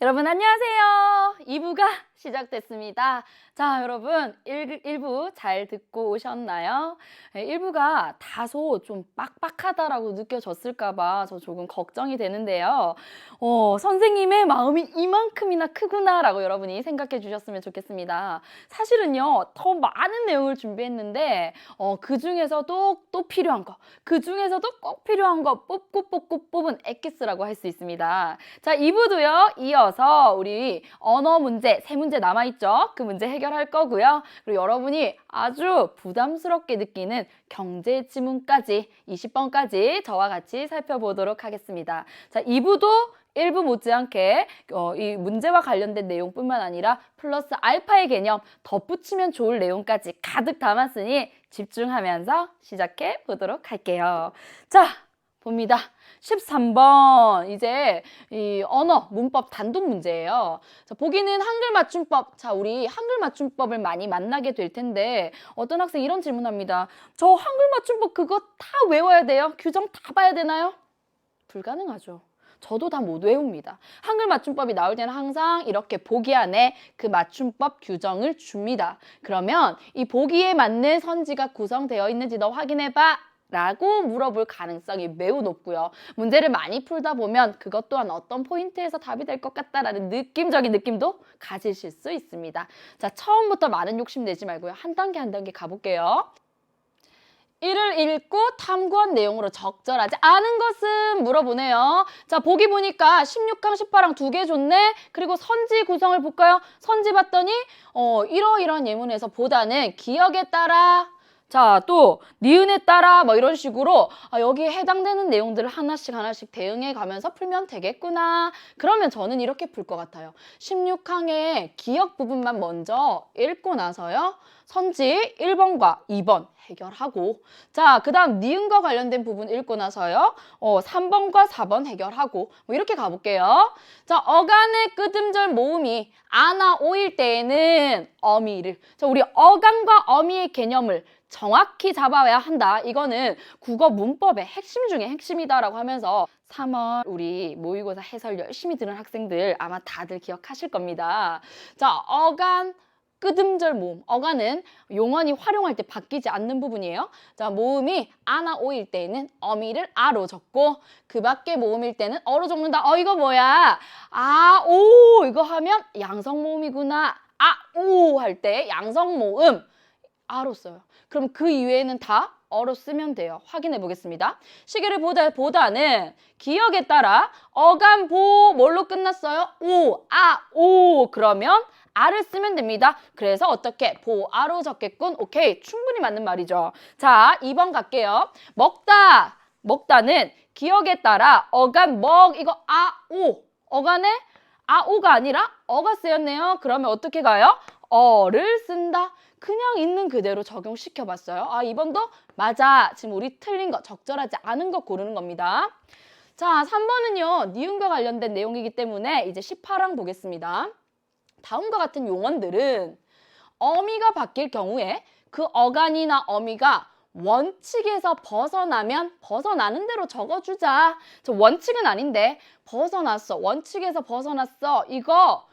여러분 안녕하세요. 2부가 시작됐습니다. 자, 여러분 1부 잘 듣고 오셨나요? 1부가 다소 좀 빡빡하다라고 느껴졌을까 봐 저 조금 걱정이 되는데요. 선생님의 마음이 이만큼이나 크구나라고 여러분이 생각해 주셨으면 좋겠습니다. 사실은요, 더 많은 내용을 준비했는데 그중에서도 또 필요한 거, 그중에서도 꼭 필요한 거 뽑고 뽑은 엑기스라고 할 수 있습니다. 자, 2부도요, 이어서 우리 언어 문제, 세 문제 남아있죠? 그 문제 해결할 거고요. 그리고 여러분이 아주 부담스럽게 느끼는 경제 지문까지 20번까지 저와 같이 살펴보도록 하겠습니다. 자, 2부도 1부 못지않게 이 문제와 관련된 내용뿐만 아니라 플러스 알파의 개념, 덧붙이면 좋을 내용까지 가득 담았으니 집중하면서 시작해 보도록 할게요. 자, 봅니다. 13번 이제 이 언어 문법 단독 문제예요. 자, 보기는 한글 맞춤법. 자, 우리 한글 맞춤법을 많이 만나게 될 텐데 어떤 학생 이런 질문합니다. 저 한글 맞춤법 그거 다 외워야 돼요? 규정 다 봐야 되나요? 불가능하죠. 저도 다 못 외웁니다. 한글 맞춤법이 나올 때는 항상 이렇게 보기 안에 그 맞춤법 규정을 줍니다. 그러면 이 보기에 맞는 선지가 구성되어 있는지 너 확인해봐 라고 물어볼 가능성이 매우 높고요. 문제를 많이 풀다 보면 그것 또한 어떤 포인트에서 답이 될 것 같다라는 느낌적인 느낌도 가지실 수 있습니다. 자, 처음부터 많은 욕심 내지 말고요. 한 단계 한 단계 가볼게요. 이를 읽고 탐구한 내용으로 적절하지 않은 것은 물어보네요. 자, 보기 보니까 16항, 18항 두 개 줬네. 그리고 선지 구성을 볼까요? 선지 봤더니 이러이러한 예문에서 보다는 기억에 따라, 자, 또 니은에 따라 뭐 이런 식으로 여기에 해당되는 내용들을 하나씩 대응해 가면서 풀면 되겠구나. 그러면 저는 이렇게 풀 것 같아요. 16항의 기억 부분만 먼저 읽고 나서요. 선지 1번과 2번 해결하고, 자, 그 다음 니은과 관련된 부분 읽고 나서요. 3번과 4번 해결하고 뭐 이렇게 가볼게요. 자, 어간의 끄듬절 모음이 아나 오일 때에는 어미를, 자, 우리 어간과 어미의 개념을 정확히 잡아야 한다. 이거는 국어 문법의 핵심 중에 핵심이다라고 하면서 3월 우리 모의고사 해설 열심히 들은 학생들 아마 다들 기억하실 겁니다. 자, 어간 끄듬절 모음. 어간은 용언이 활용할 때 바뀌지 않는 부분이에요. 자, 모음이 아나 오일 때에는 어미를 아로 적고 그 밖에 모음일 때는 어로 적는다. 이거 뭐야? 아, 오 이거 하면 양성 모음이구나. 아, 오 할 때 양성 모음 아로 써요. 그럼 그 이외에는 다 어로 쓰면 돼요. 확인해 보겠습니다. 시계를 보다는 기억에 따라 어간 보 뭘로 끝났어요? 오, 아, 오 그러면 아를 쓰면 됩니다. 그래서 어떻게? 보아로 적겠군. 오케이, 충분히 맞는 말이죠. 자, 2번 갈게요. 먹다는 기억에 따라 어간 먹 이거 아, 오 어간에 아, 오가 아니라 어가 쓰였네요. 그러면 어떻게 가요? 어를 쓴다. 그냥 있는 그대로 적용시켜봤어요. 아, 2번도 맞아. 지금 우리 틀린 거, 적절하지 않은 거 고르는 겁니다. 자, 3번은요. 니은과 관련된 내용이기 때문에 이제 18항 보겠습니다. 다음과 같은 용언들은 어미가 바뀔 경우에 그 어간이나 어미가 원칙에서 벗어나면 벗어나는 대로 적어주자. 저 원칙은 아닌데 벗어났어. 원칙에서 벗어났어. 이거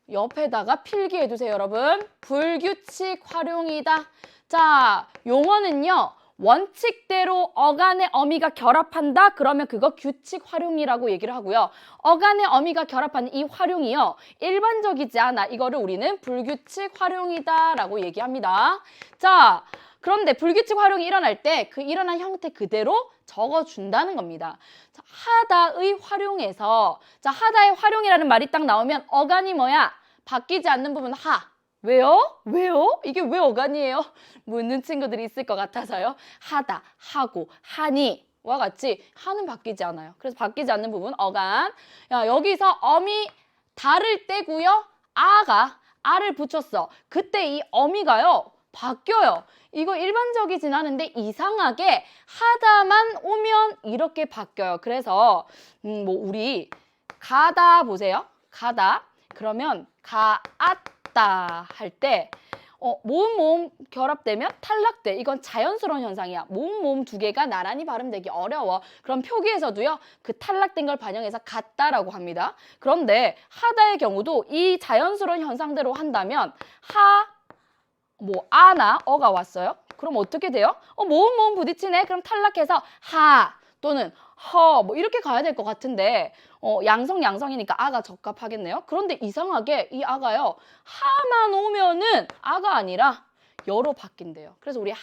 옆에다가 필기해두세요, 여러분. 불규칙 활용이다. 자, 용어는요. 원칙대로 어간의 어미가 결합한다? 그러면 그거 규칙 활용이라고 얘기를 하고요. 어간의 어미가 결합하는 이 활용이요. 일반적이지 않아. 이거를 우리는 불규칙 활용이다 라고 얘기합니다. 자, 그런데 불규칙 활용이 일어날 때 그 일어난 형태 그대로 적어준다는 겁니다. 자, 하다의 활용에서, 자, 하다의 활용이라는 말이 딱 나오면 어간이 뭐야? 바뀌지 않는 부분 하. 왜요? 왜요? 이게 왜 어간이에요? 묻는 친구들이 있을 것 같아서요. 하다, 하고, 하니 와 같이 하는 바뀌지 않아요. 그래서 바뀌지 않는 부분 어간. 야, 여기서 어미 다를 때고요. 아를 붙였어. 그때 이 어미가요. 바뀌어요. 이거 일반적이진 않은데 이상하게 하다만 오면 이렇게 바뀌어요. 그래서 뭐 우리 가다 보세요. 가다. 그러면 가았다 할 때 모음 결합되면 탈락돼. 이건 자연스러운 현상이야. 모음 두 개가 나란히 발음되기 어려워. 그럼 표기에서도요. 그 탈락된 걸 반영해서 같다라고 합니다. 그런데 하다의 경우도 이 자연스러운 현상대로 한다면 아나 어가 왔어요. 그럼 어떻게 돼요? 모음 부딪히네. 그럼 탈락해서 하 또는 허 이렇게 가야 될 것 같은데 양성이니까 아가 적합하겠네요. 그런데 이상하게 이 아가요. 하만 오면은 아가 아니라 여로 바뀐대요. 그래서 우리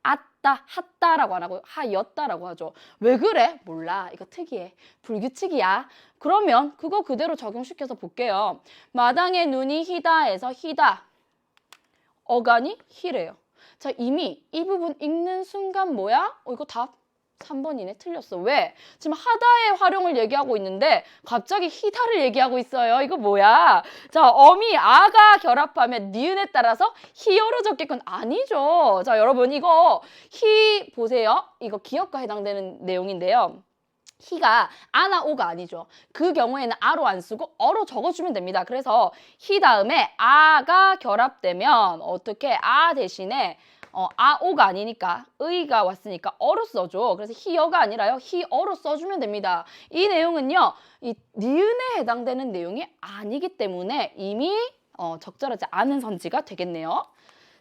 아따, 핫다라고 안 하고 하였다라고 하죠. 왜 그래? 몰라. 이거 특이해. 불규칙이야. 그러면 그거 그대로 적용시켜서 볼게요. 마당에 눈이 희다에서 희다. 어간이 희래요. 자, 이미 이 부분 읽는 순간 뭐야? 이거 답 3번이네. 틀렸어. 왜? 지금 하다의 활용을 얘기하고 있는데 갑자기 희다를 얘기하고 있어요. 이거 뭐야? 자, 어미 아가 결합하면 니은에 따라서 희어로 적겠건 아니죠. 자, 여러분 이거 희 보세요. 이거 기억과 해당되는 내용인데요. 희가 아나 오가 아니죠. 그 경우에는 아로 안 쓰고 어로 적어주면 됩니다. 그래서 희 다음에 아가 결합되면 어떻게 아 대신에 아오가 아니니까 의가 왔으니까 어로 써줘. 그래서 희어가 아니라요. 희어로 써주면 됩니다. 이 내용은요. 이 니은에 해당되는 내용이 아니기 때문에 이미 적절하지 않은 선지가 되겠네요.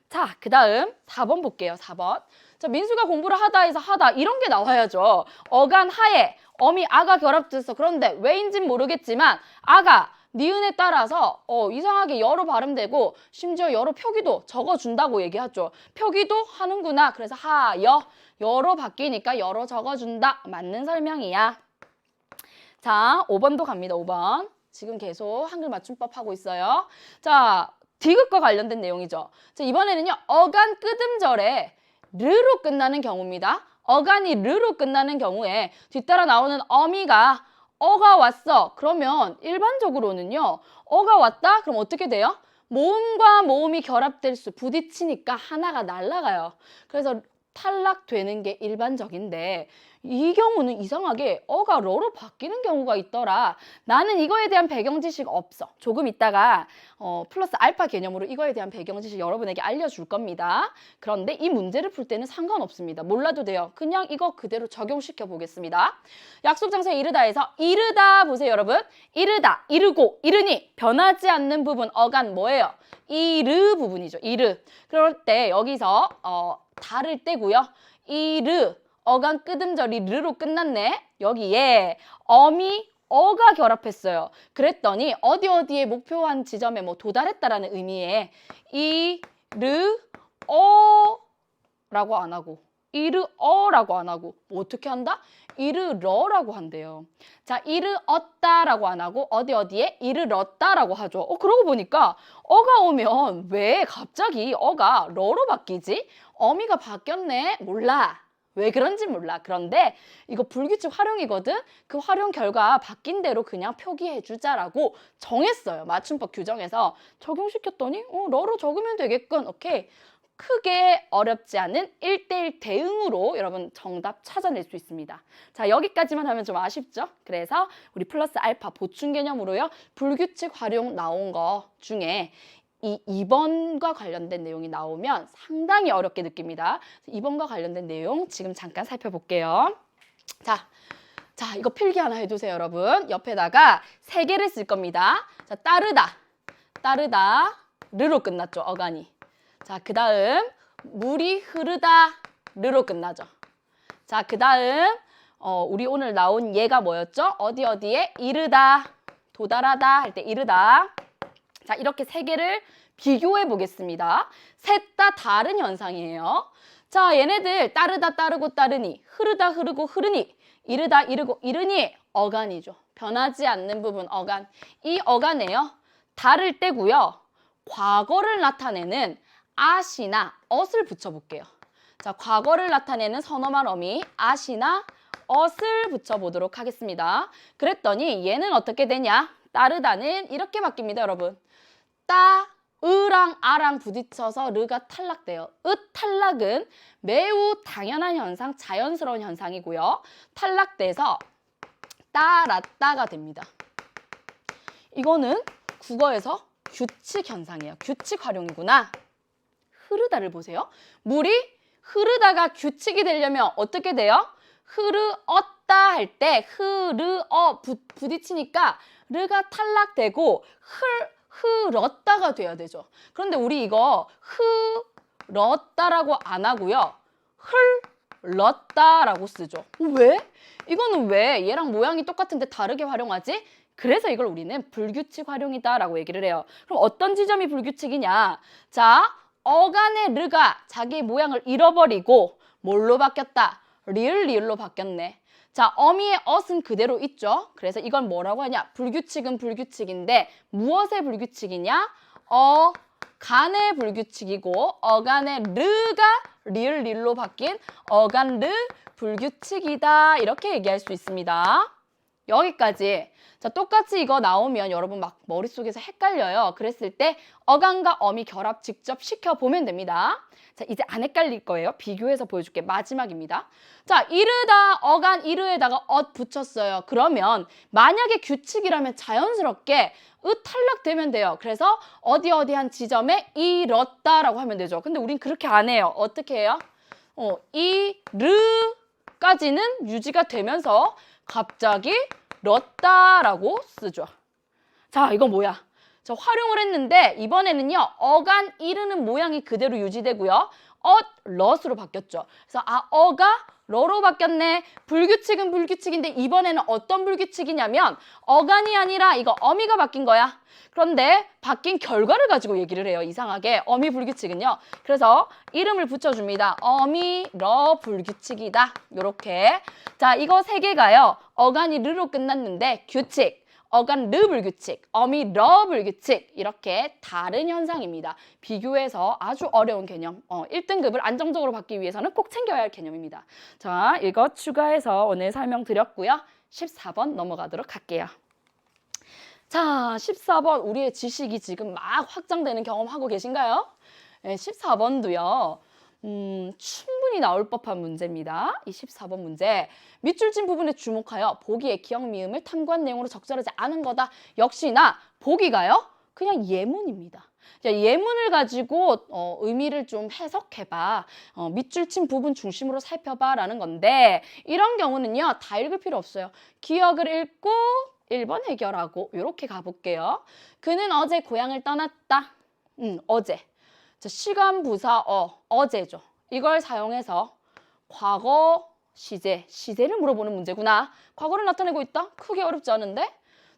자, 그 다음 4번 볼게요. 4번. 자, 민수가 공부를 하다 해서 하다 이런 게 나와야죠. 어간 하에 어미 아가 결합돼서 그런데 왜인진 모르겠지만 아가 니은에 따라서 이상하게 여로 발음되고 심지어 여로 표기도 적어준다고 얘기하죠. 표기도 하는구나. 그래서 여로 바뀌니까 여로 적어준다. 맞는 설명이야. 자, 5번도 갑니다. 5번. 지금 계속 한글 맞춤법 하고 있어요. 자, 디귿과 관련된 내용이죠. 자, 이번에는요. 어간 끄듬절에 르로 끝나는 경우입니다. 어간이 르로 끝나는 경우에 뒤따라 나오는 어미가 어가 왔어. 그러면 일반적으로는요. 어가 왔다? 그럼 어떻게 돼요? 모음과 모음이 결합될 수 부딪히니까 하나가 날아가요. 그래서 탈락되는 게 일반적인데 이 경우는 이상하게 어가 러로 바뀌는 경우가 있더라. 나는 이거에 대한 배경 지식 없어. 조금 있다가 플러스 알파 개념으로 이거에 대한 배경 지식 여러분에게 알려줄 겁니다. 그런데 이 문제를 풀 때는 상관없습니다. 몰라도 돼요. 그냥 이거 그대로 적용시켜 보겠습니다. 약속 장소에 이르다에서 이르다 보세요, 여러분. 이르다, 이르고, 이르니 변하지 않는 부분 어간 뭐예요? 이르 부분이죠. 이르. 그럴 때 여기서 다를 때고요. 이르 어간 끄듬절이 르로 끝났네. 여기에 어미 어가 결합했어요. 그랬더니 어디에 목표한 지점에 도달했다라는 의미에 이르 어라고 안 하고 이르 어라고 안 하고 어떻게 한다? 이르러라고 한대요. 자, 이르었다라고 안 하고 어디에 이르렀다라고 하죠. 그러고 보니까 어가 오면 왜 갑자기 어가 러로 바뀌지? 어미가 바뀌었네? 몰라. 왜 그런지 몰라. 그런데 이거 불규칙 활용이거든. 그 활용 결과 바뀐 대로 그냥 표기해주자라고 정했어요. 맞춤법 규정에서 적용시켰더니 러로 적으면 되겠군. 오케이. 크게 어렵지 않은 1대1 대응으로 여러분 정답 찾아낼 수 있습니다. 자, 여기까지만 하면 좀 아쉽죠? 그래서 우리 플러스 알파 보충 개념으로요. 불규칙 활용 나온 거 중에 이 2번과 관련된 내용이 나오면 상당히 어렵게 느낍니다. 2번과 관련된 내용 지금 잠깐 살펴볼게요. 자, 이거 필기 하나 해두세요, 여러분. 옆에다가 3개를 쓸 겁니다. 자, 따르다, 르로 끝났죠, 어간이. 자, 그 다음 물이 흐르다, 르로 끝나죠. 자, 그 다음 우리 오늘 나온 얘가 뭐였죠? 어디에 이르다, 도달하다 할 때 이르다. 자, 이렇게 3개를 비교해 보겠습니다. 셋 다 다른 현상이에요. 자, 얘네들 따르다, 따르고, 따르니, 흐르다, 흐르고, 흐르니, 이르다, 이르고, 이르니 어간이죠. 변하지 않는 부분 어간. 이 어간에요. 다를 때고요. 과거를 나타내는 아시나 엇을 붙여볼게요. 자, 과거를 나타내는 선어말 어미 아시나 엇을 붙여보도록 하겠습니다. 그랬더니 얘는 어떻게 되냐? 따르다는 이렇게 바뀝니다, 여러분. 으랑 아랑 부딪혀서 르가 탈락돼요. 탈락은 매우 당연한 현상, 자연스러운 현상이고요. 탈락돼서 따랐다가 됩니다. 이거는 국어에서 규칙 현상이에요. 규칙 활용이구나. 흐르다를 보세요. 물이 흐르다가 규칙이 되려면 어떻게 돼요? 흐르었다 할 때 흐르어 부딪히니까 르가 탈락되고 흐렀다가 돼야 되죠. 그런데 우리 이거 흐렀다라고 안 하고요. 흘렀다라고 쓰죠. 왜? 이거는 왜 얘랑 모양이 똑같은데 다르게 활용하지? 그래서 이걸 우리는 불규칙 활용이다라고 얘기를 해요. 그럼 어떤 지점이 불규칙이냐? 자, 어간의 르가 자기 모양을 잃어버리고 뭘로 바뀌었다? 리을로 바뀌었네. 자, 어미의 엇은 그대로 있죠. 그래서 이건 뭐라고 하냐? 불규칙은 불규칙인데 무엇의 불규칙이냐? 간의 불규칙이고 어간의 르가 리을로 바뀐 어간 르 불규칙이다. 이렇게 얘기할 수 있습니다. 여기까지. 자, 똑같이 이거 나오면 여러분 막 머릿속에서 헷갈려요. 그랬을 때 어간과 어미 결합 직접 시켜보면 됩니다. 자, 이제 안 헷갈릴 거예요. 비교해서 보여줄게. 마지막입니다. 자, 이르다, 어간 이르에다가 엇 붙였어요. 그러면 만약에 규칙이라면 자연스럽게 탈락되면 돼요. 그래서 어디한 지점에 이렇다라고 하면 되죠. 근데 우린 그렇게 안 해요. 어떻게 해요? 이르까지는 유지가 되면서 갑자기 렀다라고 쓰죠. 자, 이거 뭐야? 자, 활용을 했는데 이번에는요. 어간 이르는 모양이 그대로 유지되고요. 럿으로 바뀌었죠. 그래서 어가 러로 바뀌었네. 불규칙은 불규칙인데 이번에는 어떤 불규칙이냐면 어간이 아니라 이거 어미가 바뀐 거야. 그런데 바뀐 결과를 가지고 얘기를 해요. 이상하게 어미 불규칙은요. 그래서 이름을 붙여줍니다. 어미 러 불규칙이다. 요렇게. 자, 이거 세 개가요. 어간이 르로 끝났는데 규칙. 어간 르 불규칙, 어미 러 불규칙 이렇게 다른 현상입니다. 비교해서 아주 어려운 개념 1등급을 안정적으로 받기 위해서는 꼭 챙겨야 할 개념입니다. 자, 이거 추가해서 오늘 설명드렸고요. 14번 넘어가도록 할게요. 자, 14번 우리의 지식이 지금 막 확장되는 경험하고 계신가요? 네, 14번도요. 충분히 나올 법한 문제입니다. 이 14번 문제. 밑줄 친 부분에 주목하여 보기의 기억 미음을 탐구한 내용으로 적절하지 않은 거다. 역시나 보기가요. 그냥 예문입니다. 자, 예문을 가지고 의미를 좀 해석해봐. 밑줄 친 부분 중심으로 살펴봐 라는 건데 이런 경우는요. 다 읽을 필요 없어요. 기억을 읽고 1번 해결하고 이렇게 가볼게요. 그는 어제 고향을 떠났다. 어제. 자, 시간 부사 어제죠. 이걸 사용해서 과거 시제를 물어보는 문제구나. 과거를 나타내고 있다? 크게 어렵지 않은데?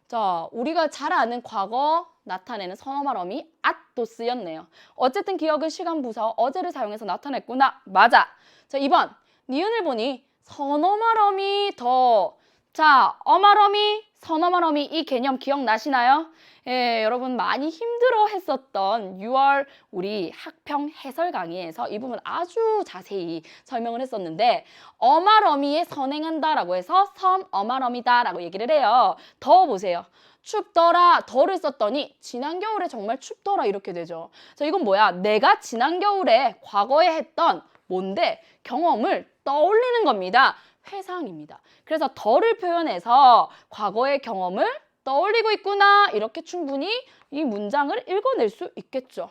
자, 우리가 잘 아는 과거 나타내는 선어말 어미 at도 쓰였네요. 어쨌든 기억은 시간 부사 어제를 사용해서 나타냈구나. 맞아. 자, 2번. 니은을 보니 선어말 어미 더. 자, 어말 어미, 선어말 어미 이 개념 기억나시나요? 예, 여러분 많이 힘들어 했었던 6월 우리 학평 해설 강의에서 이 부분 아주 자세히 설명을 했었는데 어말 어미에 선행한다라고 해서 선 어말 어미다라고 얘기를 해요. 더 보세요. 춥더라 더를 썼더니 지난 겨울에 정말 춥더라 이렇게 되죠. 자, 이건 뭐야? 내가 지난 겨울에 과거에 했던 뭔데? 경험을 떠올리는 겁니다. 회상입니다. 그래서 더를 표현해서 과거의 경험을 떠올리고 있구나. 이렇게 충분히 이 문장을 읽어낼 수 있겠죠.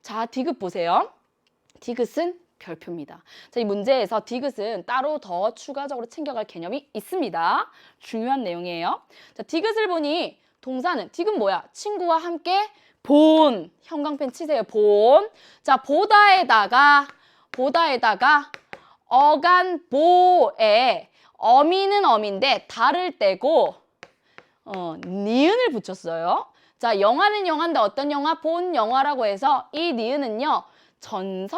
자, 디귿 보세요. 디귿은 별표입니다. 자, 이 문제에서 디귿은 따로 더 추가적으로 챙겨갈 개념이 있습니다. 중요한 내용이에요. 자, 디귿을 보니 동사는 디귿 뭐야? 친구와 함께 본. 형광펜 치세요. 본. 자, 보다에다가 어간 보에 어미는 어미인데 달을 떼고 니은을 붙였어요. 자, 영화는 영화인데 어떤 영화? 본 영화라고 해서 이 니은은요. 성질을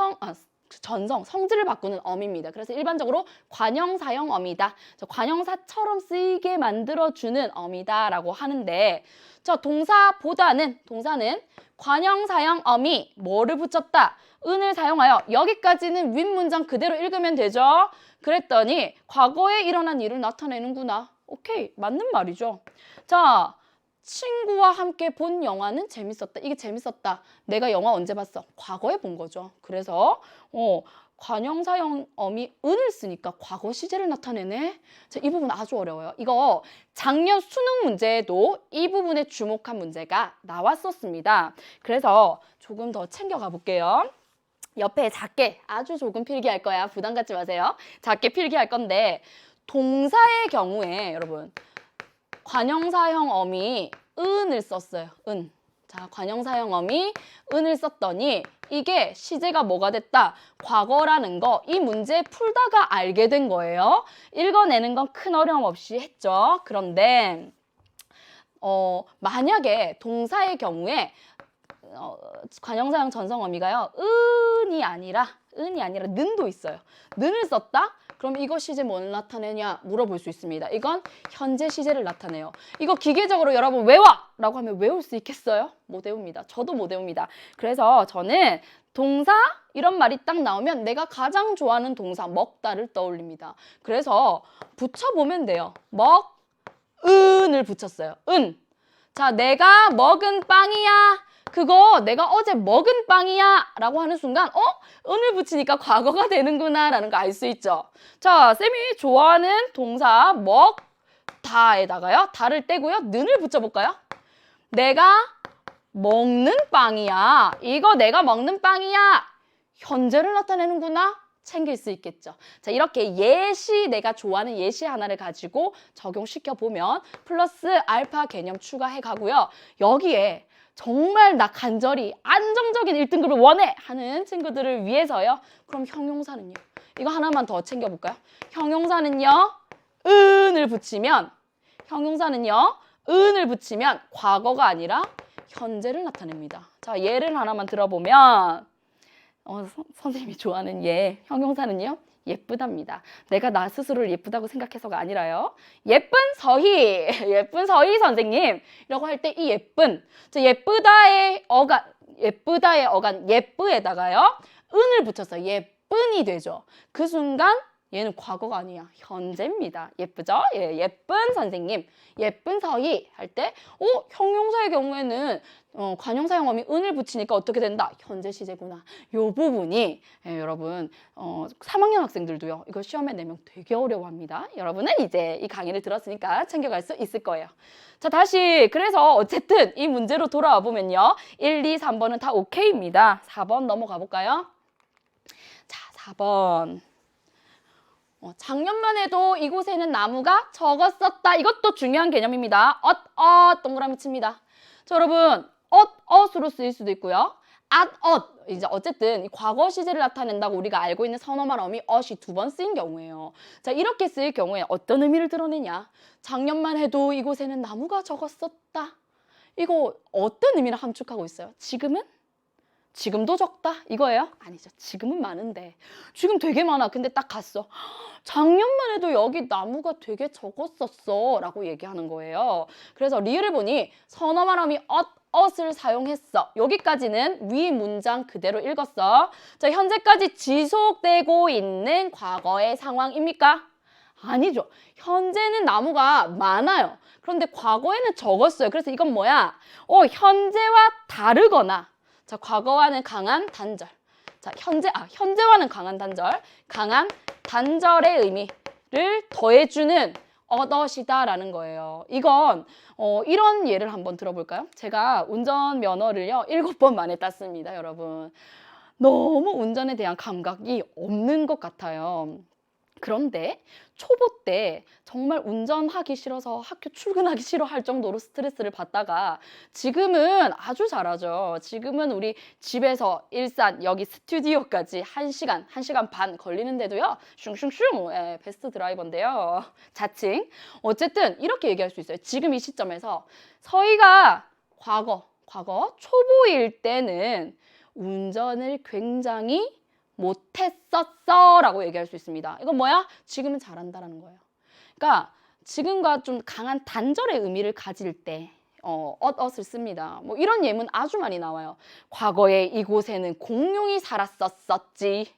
바꾸는 어미입니다. 그래서 일반적으로 관형사형 어미다. 관형사처럼 쓰이게 만들어주는 어미다라고 하는데 자, 동사는 관형사형 어미 뭐를 붙였다? 은을 사용하여 여기까지는 윗문장 그대로 읽으면 되죠. 그랬더니 과거에 일어난 일을 나타내는구나. 오케이, 맞는 말이죠. 자, 친구와 함께 본 영화는 재밌었다. 이게 재밌었다. 내가 영화 언제 봤어? 과거에 본 거죠. 그래서 관형사형 어미 은을 쓰니까 과거 시제를 나타내네. 자, 이 부분 아주 어려워요. 이거 작년 수능 문제에도 이 부분에 주목한 문제가 나왔었습니다. 그래서 조금 더 챙겨가 볼게요. 옆에 작게 아주 조금 필기할 거야. 부담 갖지 마세요. 작게 필기할 건데 동사의 경우에 여러분 관형사형 어미 은을 썼어요. 은. 자, 관형사형 어미 은을 썼더니 이게 시제가 뭐가 됐다? 과거라는 거 이 문제 풀다가 알게 된 거예요. 읽어내는 건 큰 어려움 없이 했죠. 그런데 만약에 동사의 경우에 관형사형 전성어미가요. 은이 아니라 는도 있어요. 는을 썼다? 그럼 이거 시제 뭘 나타내냐 물어볼 수 있습니다. 이건 현재 시제를 나타내요. 이거 기계적으로 여러분 외워! 라고 하면 외울 수 있겠어요? 못 외웁니다. 저도 못 외웁니다. 그래서 저는 동사 이런 말이 딱 나오면 내가 가장 좋아하는 동사 먹다를 떠올립니다. 그래서 붙여보면 돼요. 은을 붙였어요. 은. 자, 내가 먹은 빵이야. 그거 내가 어제 먹은 빵이야 라고 하는 순간 은을 붙이니까 과거가 되는구나 라는 거 알 수 있죠. 자, 쌤이 좋아하는 동사 먹다에다가요. 다를 떼고요. 는을 붙여볼까요? 내가 먹는 빵이야. 이거 내가 먹는 빵이야. 현재를 나타내는구나. 챙길 수 있겠죠. 자, 이렇게 예시, 내가 좋아하는 예시 하나를 가지고 적용시켜보면 플러스 알파 개념 추가해 가고요. 여기에 정말 나 간절히 안정적인 1등급을 원해 하는 친구들을 위해서요. 그럼 형용사는요. 이거 하나만 더 챙겨볼까요? 형용사는요. 은을 붙이면 과거가 아니라 현재를 나타냅니다. 자, 예를 하나만 들어보면 선생님이 좋아하는 형용사는요. 예쁘답니다. 내가 나 스스로를 예쁘다고 생각해서가 아니라요. 예쁜 서희 선생님이라고 할 때 이 예쁜, 예쁘다의 어간 예쁘에다가요. 은을 붙여서 예쁜이 되죠. 그 순간 얘는 과거가 아니야. 현재입니다. 예쁘죠? 예, 예쁜 선생님, 예쁜 서희 할 때 형용사의 경우에는 관형사형 어미 은을 붙이니까 어떻게 된다? 현재 시제구나. 요 부분이 여러분 3학년 학생들도요. 이거 시험에 내면 되게 어려워합니다. 여러분은 이제 이 강의를 들었으니까 챙겨갈 수 있을 거예요. 자, 다시 그래서 어쨌든 이 문제로 돌아와 보면요. 1, 2, 3번은 다 오케이입니다. 4번 넘어가 볼까요? 자, 4번. 작년만 해도 이곳에는 나무가 적었었다. 이것도 중요한 개념입니다. 동그라미 칩니다. 자, 여러분 엇으로 쓰일 수도 있고요. 이제 어쨌든 과거 시제를 나타낸다고 우리가 알고 있는 선어말 어미 엇이 2번 쓰인 경우예요. 자, 이렇게 쓰일 경우에 어떤 의미를 드러내냐? 작년만 해도 이곳에는 나무가 적었었다. 이거 어떤 의미를 함축하고 있어요? 지금도 적다? 이거예요? 아니죠. 지금은 많은데. 지금 되게 많아. 근데 딱 갔어. 작년만 해도 여기 나무가 되게 적었었어 라고 얘기하는 거예요. 그래서 리을을 보니 선어말 어미 엇을 사용했어. 여기까지는 위 문장 그대로 읽었어. 자, 현재까지 지속되고 있는 과거의 상황입니까? 아니죠. 현재는 나무가 많아요. 그런데 과거에는 적었어요. 그래서 이건 뭐야? 현재와 다르거나 자, 과거와는 강한 단절. 자, 현재와는 강한 단절의 의미를 더해주는 엇이다라는 거예요. 이건 이런 예를 한번 들어볼까요? 제가 운전면허를요 7번 만에 땄습니다, 여러분. 너무 운전에 대한 감각이 없는 것 같아요. 그런데 초보 때 정말 운전하기 싫어서 학교 출근하기 싫어할 정도로 스트레스를 받다가 지금은 아주 잘하죠. 지금은 우리 집에서 일산 여기 스튜디오까지 1시간 반 걸리는데도요. 슝슝슝 베스트 드라이버인데요. 자칭. 어쨌든 이렇게 얘기할 수 있어요. 지금 이 시점에서 서희가 과거 초보일 때는 운전을 굉장히 못했었어 라고 얘기할 수 있습니다. 이건 뭐야? 지금은 잘한다라는 거예요. 그러니까 지금과 좀 강한 단절의 의미를 가질 때 엇을 씁니다. 뭐 이런 예문 아주 많이 나와요. 과거에 이곳에는 공룡이 살았었지.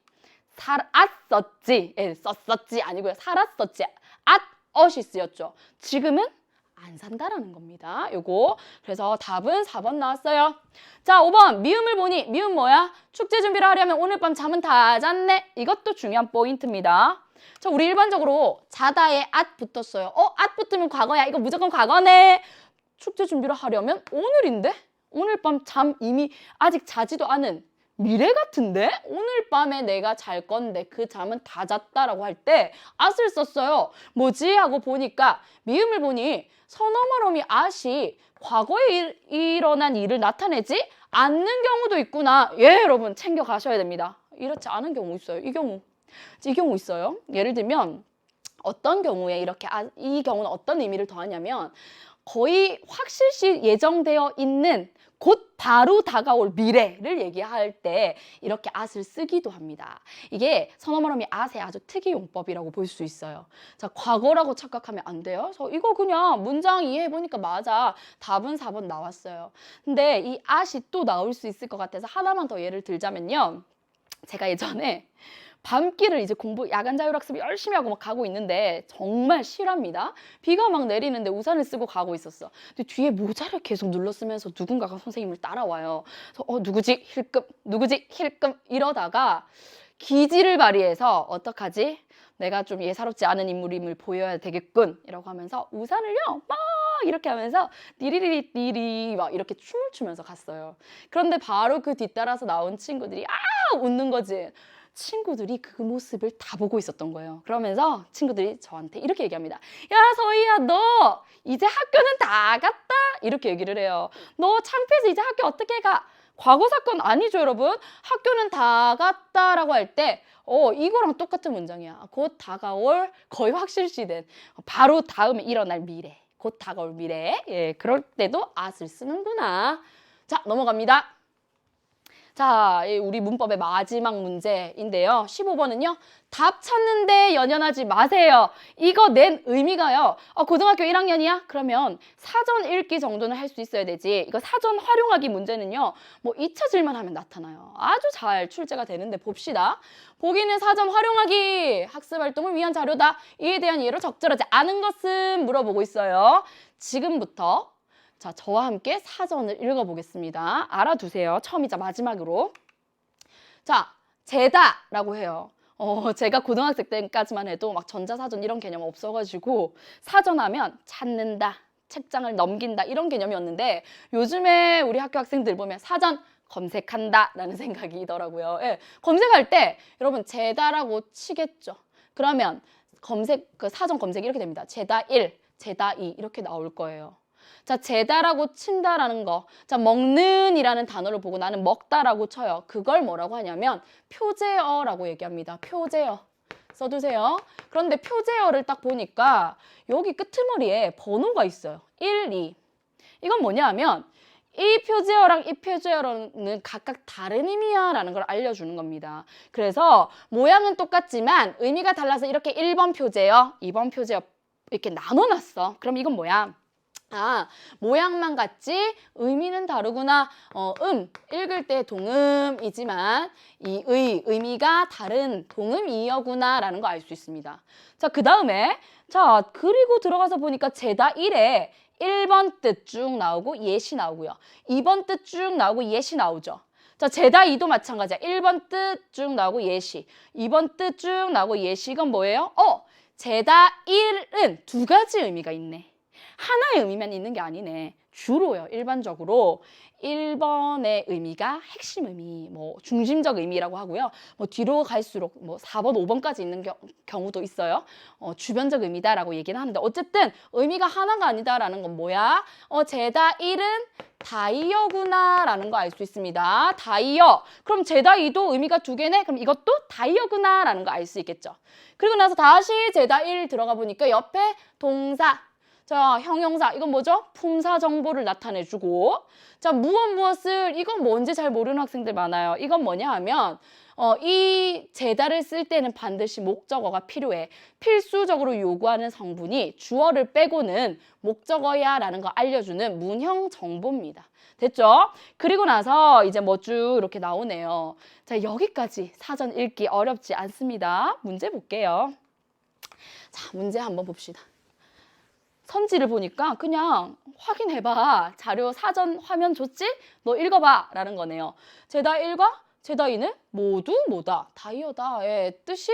썼었지 아니고요. 살았었지. 엇이 쓰였죠. 지금은 안 산다라는 겁니다. 요거. 그래서 답은 4번 나왔어요. 자, 5번. 미음을 보니. 미음 뭐야? 축제 준비를 하려면 오늘 밤 잠은 다 잤네. 이것도 중요한 포인트입니다. 자, 우리 일반적으로 자다에 붙었어요. 붙으면 과거야. 이거 무조건 과거네. 축제 준비를 하려면 오늘인데? 오늘 밤 잠 이미 아직 자지도 않은 미래 같은데? 오늘 밤에 내가 잘 건데 그 잠은 다 잤다라고 할 때 at을 썼어요. 뭐지? 하고 보니까 미음을 보니 서너머럼이 at이 과거에 일어난 일을 나타내지 않는 경우도 있구나. 예, 여러분 챙겨 가셔야 됩니다. 이렇지 않은 경우 있어요. 이 경우 있어요. 예를 들면 어떤 경우에 이렇게 이 경우는 어떤 의미를 더하냐면 거의 확실시 예정되어 있는 곧 바로 다가올 미래를 얘기할 때 이렇게 at을 쓰기도 합니다. 이게 선어머럼이 at의 아주 특이 용법이라고 볼 수 있어요. 자, 과거라고 착각하면 안 돼요. 그래서 이거 그냥 문장 이해해보니까 맞아. 답은 4번 나왔어요. 근데 이 at이 또 나올 수 있을 것 같아서 하나만 더 예를 들자면요. 제가 예전에 밤길을 이제 야간 자율학습 열심히 하고 막 가고 있는데 정말 실합니다. 비가 막 내리는데 우산을 쓰고 가고 있었어. 근데 뒤에 모자를 계속 눌렀으면서 누군가가 선생님을 따라와요. 그래서 누구지? 힐끔, 누구지? 힐끔 이러다가 기지를 발휘해서 어떡하지? 내가 좀 예사롭지 않은 인물임을 보여야 되겠군 이라고 하면서 우산을요 막 이렇게 하면서 띠리리리리 막 이렇게 춤을 추면서 갔어요. 그런데 바로 그 뒤따라서 나온 친구들이 웃는 거지. 친구들이 그 모습을 다 보고 있었던 거예요. 그러면서 친구들이 저한테 이렇게 얘기합니다. 야, 서희야, 너 이제 학교는 다 갔다? 이렇게 얘기를 해요. 너 창피해서 이제 학교 어떻게 가? 과거 사건 아니죠, 여러분? 학교는 다 갔다라고 할 때 이거랑 똑같은 문장이야. 곧 다가올 거의 확실시된 바로 다음에 일어날 미래. 곧 다가올 미래. 예, 그럴 때도 at을 쓰는구나. 자, 넘어갑니다. 자, 우리 문법의 마지막 문제인데요. 15번은요. 답 찾는데 연연하지 마세요. 이거 낸 의미가요. 고등학교 1학년이야? 그러면 사전 읽기 정도는 할 수 있어야 되지. 이거 사전 활용하기 문제는요. 뭐 잊혀질만 하면 나타나요. 아주 잘 출제가 되는데 봅시다. 보기는 사전 활용하기. 학습 활동을 위한 자료다. 이에 대한 이해로 적절하지 않은 것은 물어보고 있어요. 지금부터 자, 저와 함께 사전을 읽어보겠습니다. 알아두세요. 처음이자 마지막으로. 자, 제다라고 해요. 제가 고등학생 때까지만 해도 막 전자사전 이런 개념 없어가지고 사전하면 찾는다, 책장을 넘긴다 이런 개념이었는데 요즘에 우리 학교 학생들 보면 사전 검색한다 라는 생각이더라고요. 예, 검색할 때 여러분 제다라고 치겠죠. 그러면 사전 검색이 이렇게 됩니다. 제다 1, 제다 2 이렇게 나올 거예요. 자, 재다라고 친다라는 거. 자, 먹는 이라는 단어를 보고 나는 먹다라고 쳐요. 그걸 뭐라고 하냐면 표제어라고 얘기합니다. 표제어. 써두세요. 그런데 표제어를 딱 보니까 여기 끄트머리에 번호가 있어요. 1, 2. 이건 뭐냐 하면 이 표제어랑 이 표제어는 각각 다른 의미야 라는 걸 알려주는 겁니다. 그래서 모양은 똑같지만 의미가 달라서 이렇게 1번 표제어, 2번 표제어 이렇게 나눠놨어. 그럼 이건 뭐야? 모양만 같지 의미는 다르구나. 읽을 때 동음이지만 이 의미가 다른 동음이어구나 라는 거 알 수 있습니다. 자, 그 다음에 그리고 들어가서 보니까 제다 1에 1번 뜻 쭉 나오고 예시 나오고요. 2번 뜻 쭉 나오고 예시 나오죠. 자, 제다 2도 마찬가지야. 1번 뜻 쭉 나오고 예시. 2번 뜻 쭉 나오고 예시. 이건 뭐예요? 제다 1은 두 가지 의미가 있네. 하나의 의미만 있는 게 아니네. 주로요. 일반적으로 1번의 의미가 핵심 의미, 뭐 중심적 의미라고 하고요. 뭐 뒤로 갈수록 뭐 4번, 5번까지 있는 경우도 있어요. 주변적 의미다라고 얘기는 하는데 어쨌든 의미가 하나가 아니다라는 건 뭐야? 제다 1은 다이어구나라는 거 알 수 있습니다. 다이어. 그럼 제다 2도 의미가 두 개네? 그럼 이것도 다이어구나라는 거 알 수 있겠죠. 그리고 나서 다시 제다 1 들어가 보니까 옆에 동사. 자, 형용사. 이건 뭐죠? 품사 정보를 나타내주고. 자, 무엇을 이건 뭔지 잘 모르는 학생들 많아요. 이건 뭐냐 하면 이 제다를 쓸 때는 반드시 목적어가 필요해. 필수적으로 요구하는 성분이 주어를 빼고는 목적어야 라는 거 알려주는 문형 정보입니다. 됐죠? 그리고 나서 이제 뭐 쭉 이렇게 나오네요. 자, 여기까지 사전 읽기 어렵지 않습니다. 문제 볼게요. 자, 문제 한번 봅시다. 선지를 보니까 그냥 확인해봐. 자료 사전 화면 줬지? 너 읽어봐 라는 거네요. 제다 1과 제다 2는 모두 뭐다? 다이어다. 예, 뜻이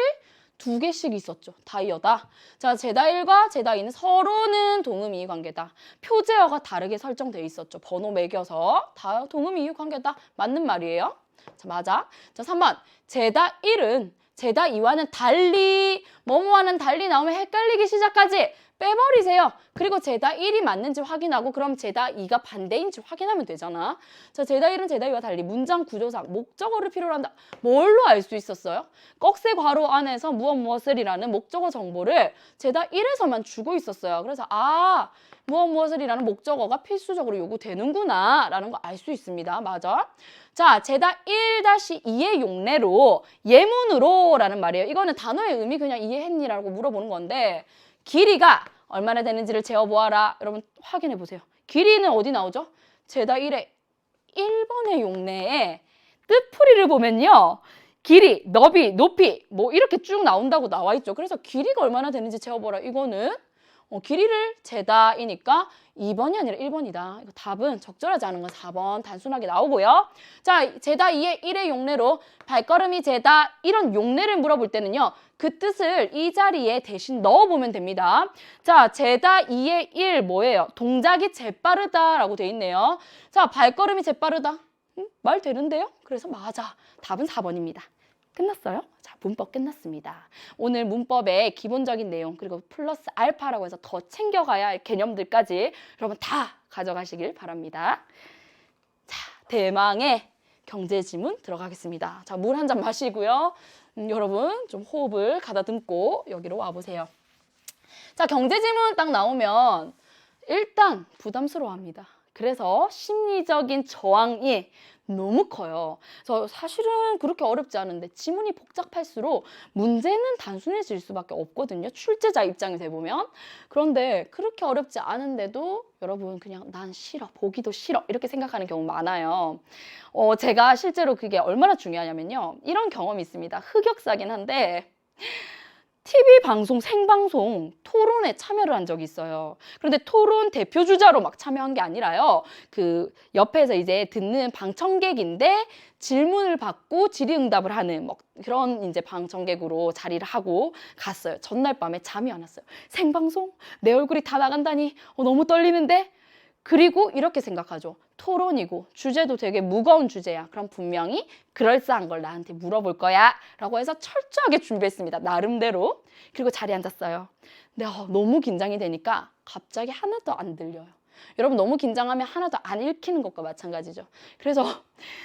두 개씩 있었죠. 다이어다. 자, 제다 1과 제다 2는 서로는 동음이의 관계다. 표제어가 다르게 설정돼 있었죠. 번호 매겨서 다 동음이의 관계다. 맞는 말이에요. 자, 맞아. 자, 3번. 제다 1은 제다 2와는 달리 뭐뭐와는 달리 나오면 헷갈리기 시작하지. 빼버리세요. 그리고 제다 1이 맞는지 확인하고 그럼 제다 2가 반대인지 확인하면 되잖아. 자, 제다 1은 제다 2와 달리 문장 구조상 목적어를 필요로 한다. 뭘로 알 수 있었어요? 꺽쇠 괄호 안에서 무엇 무엇을이라는 목적어 정보를 제다 1에서만 주고 있었어요. 그래서 무엇 무엇을이라는 목적어가 필수적으로 요구되는구나 라는 거 알 수 있습니다. 맞아. 자, 제다 1-2의 용례로 예문으로 라는 말이에요. 이거는 단어의 의미 그냥 이해했니? 라고 물어보는 건데 길이가 얼마나 되는지를 재어보아라. 여러분 확인해 보세요. 길이는 어디 나오죠? 제다 1의 1번의 용례에 뜻풀이를 보면요. 길이, 너비, 높이 뭐 이렇게 쭉 나온다고 나와 있죠. 그래서 길이가 얼마나 되는지 재어보라. 이거는 길이를 재다이니까 2번이 아니라 1번이다. 이거 답은 적절하지 않은 건 4번 단순하게 나오고요. 자, 제다 2의 1의 용례로 발걸음이 제다 이런 용례를 물어볼 때는요. 그 뜻을 이 자리에 대신 넣어보면 됩니다. 자, 제다 2의 1 뭐예요? 동작이 재빠르다라고 돼 있네요. 자, 발걸음이 재빠르다. 말 되는데요? 그래서 맞아. 답은 4번입니다. 끝났어요? 자, 문법 끝났습니다. 오늘 문법의 기본적인 내용 그리고 플러스 알파라고 해서 더 챙겨가야 할 개념들까지 여러분 다 가져가시길 바랍니다. 자, 대망의 경제지문 들어가겠습니다. 자, 물 한 잔 마시고요. 여러분 좀 호흡을 가다듬고 여기로 와보세요. 자, 경제지문 딱 나오면 일단 부담스러워합니다. 그래서 심리적인 저항이 너무 커요. 그래서 사실은 그렇게 어렵지 않은데 지문이 복잡할수록 문제는 단순해질 수밖에 없거든요. 출제자 입장에서 해보면. 그런데 그렇게 어렵지 않은데도 여러분 그냥 난 싫어, 보기도 싫어 이렇게 생각하는 경우 많아요. 제가 실제로 그게 얼마나 중요하냐면요. 이런 경험이 있습니다. 흑역사긴 한데 TV 방송, 생방송, 토론에 참여를 한 적이 있어요. 그런데 토론 대표 주자로 막 참여한 게 아니라요. 그 옆에서 이제 듣는 방청객인데 질문을 받고 질의응답을 하는 뭐 그런 이제 방청객으로 자리를 하고 갔어요. 전날 밤에 잠이 안 왔어요. 생방송? 내 얼굴이 다 나간다니 너무 떨리는데? 그리고 이렇게 생각하죠. 토론이고 주제도 되게 무거운 주제야. 그럼 분명히 그럴싸한 걸 나한테 물어볼 거야 라고 해서 철저하게 준비했습니다. 나름대로. 그리고 자리에 앉았어요. 근데 너무 긴장이 되니까 갑자기 하나도 안 들려요. 여러분 너무 긴장하면 하나도 안 읽히는 것과 마찬가지죠. 그래서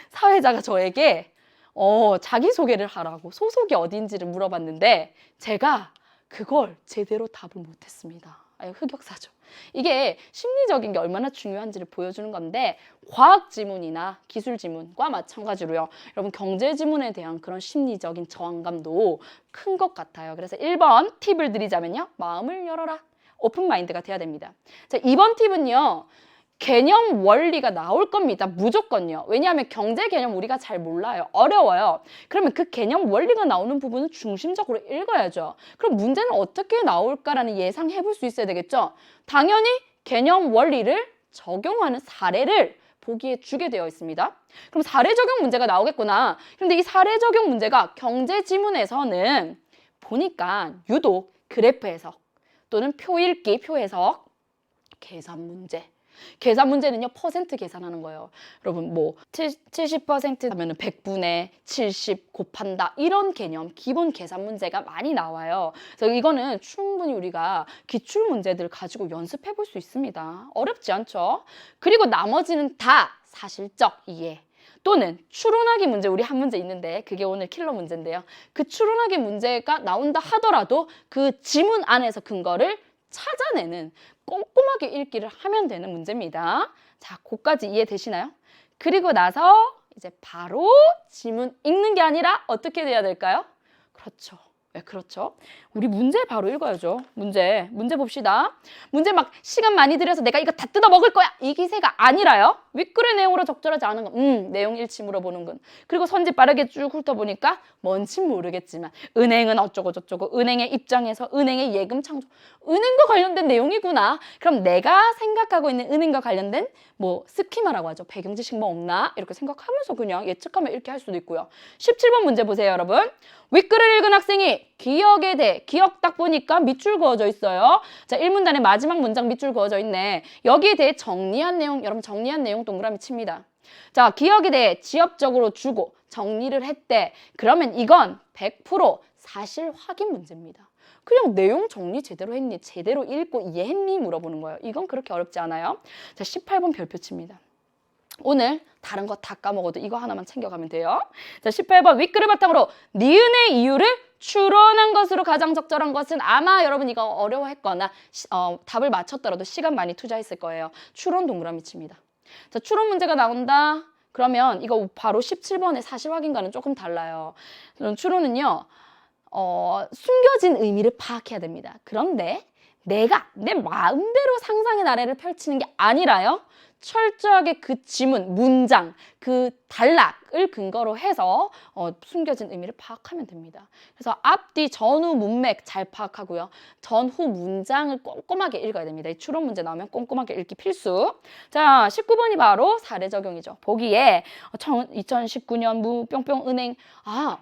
사회자가 저에게 자기소개를 하라고 소속이 어딘지를 물어봤는데 제가 그걸 제대로 답을 못했습니다. 흑역사죠. 이게 심리적인 게 얼마나 중요한지를 보여주는 건데 과학 지문이나 기술 지문과 마찬가지로요. 여러분 경제 지문에 대한 그런 심리적인 저항감도 큰 것 같아요. 그래서 1번 팁을 드리자면요. 마음을 열어라. 오픈 마인드가 돼야 됩니다. 자, 2번 팁은요. 개념 원리가 나올 겁니다. 무조건요. 왜냐하면 경제 개념 우리가 잘 몰라요. 어려워요. 그러면 그 개념 원리가 나오는 부분은 중심적으로 읽어야죠. 그럼 문제는 어떻게 나올까라는 예상해 볼 수 있어야 되겠죠. 당연히 개념 원리를 적용하는 사례를 보기에 주게 되어 있습니다. 그럼 사례 적용 문제가 나오겠구나. 그런데 이 사례 적용 문제가 경제 지문에서는 보니까 유독 그래프 해석 또는 표 읽기, 표 해석, 계산 문제. 계산 문제는요, 퍼센트 계산하는 거예요. 여러분, 뭐, 70% 하면 100분의 70 곱한다. 이런 개념, 기본 계산 문제가 많이 나와요. 그래서 이거는 충분히 우리가 기출 문제들 가지고 연습해 볼 수 있습니다. 어렵지 않죠? 그리고 나머지는 다 사실적 이해. 또는 추론하기 문제, 우리 한 문제 있는데 그게 오늘 킬러 문제인데요. 그 추론하기 문제가 나온다 하더라도 그 지문 안에서 근거를 찾아내는 꼼꼼하게 읽기를 하면 되는 문제입니다. 자, 그까지 이해되시나요? 그리고 나서 이제 바로 지문 읽는 게 아니라 어떻게 돼야 될까요? 그렇죠. 네, 그렇죠. 우리 문제 바로 읽어야죠. 문제 봅시다. 문제 막 시간 많이 들여서 내가 이거 다 뜯어 먹을 거야. 이 기세가 아니라요. 윗글의 내용으로 적절하지 않은 거. 내용 일치 물어보는 건. 그리고 선지 빠르게 쭉 훑어보니까 뭔진 모르겠지만 은행은 어쩌고 저쩌고 은행의 입장에서 은행의 예금 창조. 은행과 관련된 내용이구나. 그럼 내가 생각하고 있는 은행과 관련된 뭐 스키마라고 하죠. 배경 지식 뭐 없나? 이렇게 생각하면서 그냥 예측하면 이렇게 할 수도 있고요. 17번 문제 보세요, 여러분. 윗글을 읽은 학생이 기억에 대해 기억 딱 보니까 밑줄 그어져 있어요. 자, 1문단의 마지막 문장 밑줄 그어져 있네. 여기에 대해 정리한 내용, 여러분 정리한 내용 동그라미 칩니다. 자, 기억에 대해 지엽적으로 주고 정리를 했대. 그러면 이건 100% 사실 확인 문제입니다. 그냥 내용 정리 제대로 했니? 제대로 읽고 이해했니? 물어보는 거예요. 이건 그렇게 어렵지 않아요. 자, 18번 별표 칩니다. 오늘 다른 거 다 까먹어도 이거 하나만 챙겨가면 돼요. 자, 18번 윗글을 바탕으로 니은의 이유를 추론한 것으로 가장 적절한 것은 아마 여러분 이거 어려워했거나 답을 맞췄더라도 시간 많이 투자했을 거예요. 추론 동그라미 칩니다. 자, 추론 문제가 나온다. 그러면 이거 바로 17번의 사실 확인과는 조금 달라요. 추론은요. 숨겨진 의미를 파악해야 됩니다. 그런데 내가 내 마음대로 상상의 나래를 펼치는 게 아니라요. 철저하게 그 지문, 문장, 그 단락을 근거로 해서 숨겨진 의미를 파악하면 됩니다. 그래서 앞뒤, 전후 문맥 잘 파악하고요. 전후 문장을 꼼꼼하게 읽어야 됩니다. 이 추론 문제 나오면 꼼꼼하게 읽기 필수. 자, 19번이 바로 사례 적용이죠. 보기에 2019년 뿅뿅 은행,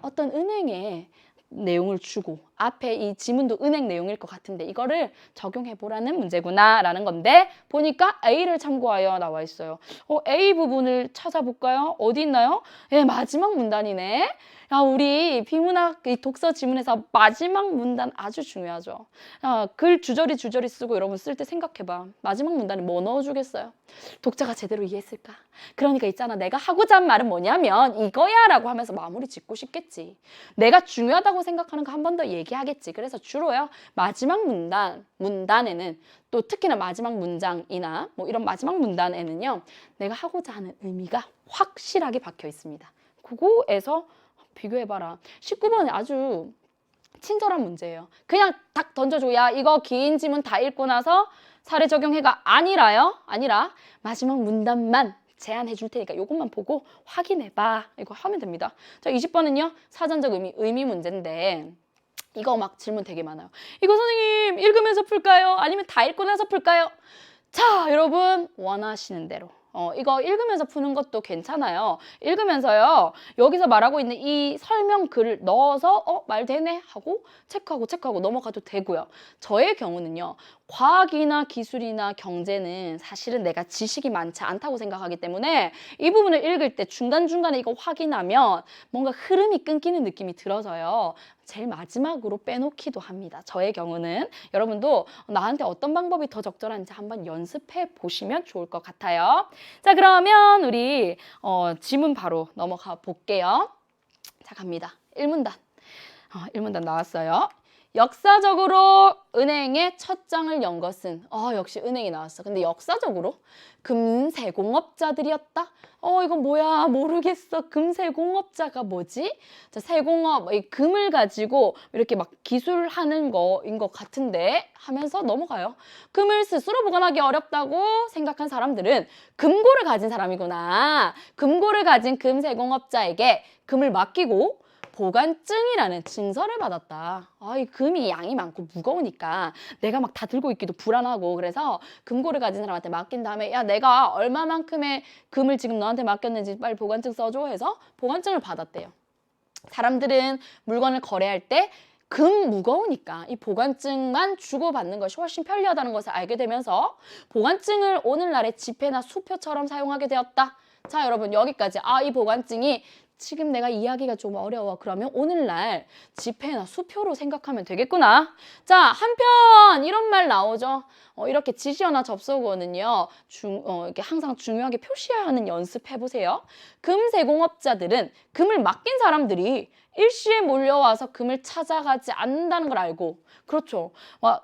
어떤 은행에 내용을 주고 앞에 이 지문도 은행 내용일 것 같은데 이거를 적용해보라는 문제구나 라는 건데 보니까 A를 참고하여 나와 있어요. A 부분을 찾아볼까요? 어디 있나요? 마지막 문단이네. 야, 우리 비문학 독서 지문에서 마지막 문단 아주 중요하죠. 글 주저리 쓰고 여러분 쓸 때 생각해봐. 마지막 문단에 뭐 넣어주겠어요? 독자가 제대로 이해했을까? 그러니까 있잖아. 내가 하고자 한 말은 뭐냐면 이거야 라고 하면서 마무리 짓고 싶겠지. 내가 중요하다고 생각하는 거 한 번 더 얘기하겠지. 그래서 주로요. 마지막 문단에는 또 특히나 마지막 문장이나 뭐 이런 마지막 문단에는요. 내가 하고자 하는 의미가 확실하게 박혀 있습니다. 그거에서 비교해봐라. 19번에 아주 친절한 문제예요. 그냥 딱 던져줘. 야, 이거 긴 지문 다 읽고 나서 사례 적용해가 아니라 마지막 문단만 제안해 줄 테니까 이것만 보고 확인해봐. 이거 하면 됩니다. 자, 20번은요. 사전적 의미 문제인데 이거 막 질문 되게 많아요. 이거 선생님 읽으면서 풀까요? 아니면 다 읽고 나서 풀까요? 자, 여러분 원하시는 대로. 이거 읽으면서 푸는 것도 괜찮아요. 읽으면서요. 여기서 말하고 있는 이 설명 글을 넣어서 말 되네 하고 체크하고 넘어가도 되고요. 저의 경우는요. 과학이나 기술이나 경제는 사실은 내가 지식이 많지 않다고 생각하기 때문에 이 부분을 읽을 때 중간중간에 이거 확인하면 뭔가 흐름이 끊기는 느낌이 들어서요. 제일 마지막으로 빼놓기도 합니다. 저의 경우는 여러분도 나한테 어떤 방법이 더 적절한지 한번 연습해 보시면 좋을 것 같아요. 자, 그러면 우리 지문 바로 넘어가 볼게요. 자, 갑니다. 1문단. 1문단 나왔어요. 역사적으로 은행의 첫 장을 연 것은 역시 은행이 나왔어. 근데 역사적으로 금세공업자들이었다? 이건 뭐야? 모르겠어. 금세공업자가 뭐지? 자, 세공업, 이 금을 가지고 이렇게 막 기술하는 거인 것 같은데 하면서 넘어가요. 금을 스스로 보관하기 어렵다고 생각한 사람들은 금고를 가진 사람이구나. 금고를 가진 금세공업자에게 금을 맡기고 보관증이라는 증서를 받았다. 이 금이 양이 많고 무거우니까 내가 막 다 들고 있기도 불안하고 그래서 금고를 가진 사람한테 맡긴 다음에 야, 내가 얼마만큼의 금을 지금 너한테 맡겼는지 빨리 보관증 써줘 해서 보관증을 받았대요. 사람들은 물건을 거래할 때 금 무거우니까 이 보관증만 주고받는 것이 훨씬 편리하다는 것을 알게 되면서 보관증을 오늘날의 지폐나 수표처럼 사용하게 되었다. 자, 여러분 여기까지 이 보관증이 지금 내가 이야기가 좀 어려워. 그러면 오늘날 지폐나 수표로 생각하면 되겠구나. 자, 한편 이런 말 나오죠. 이렇게 지시어나 접속어는요. 이렇게 항상 중요하게 표시해야 하는 연습해보세요. 금세공업자들은 금을 맡긴 사람들이 일시에 몰려와서 금을 찾아가지 않는다는 걸 알고 그렇죠.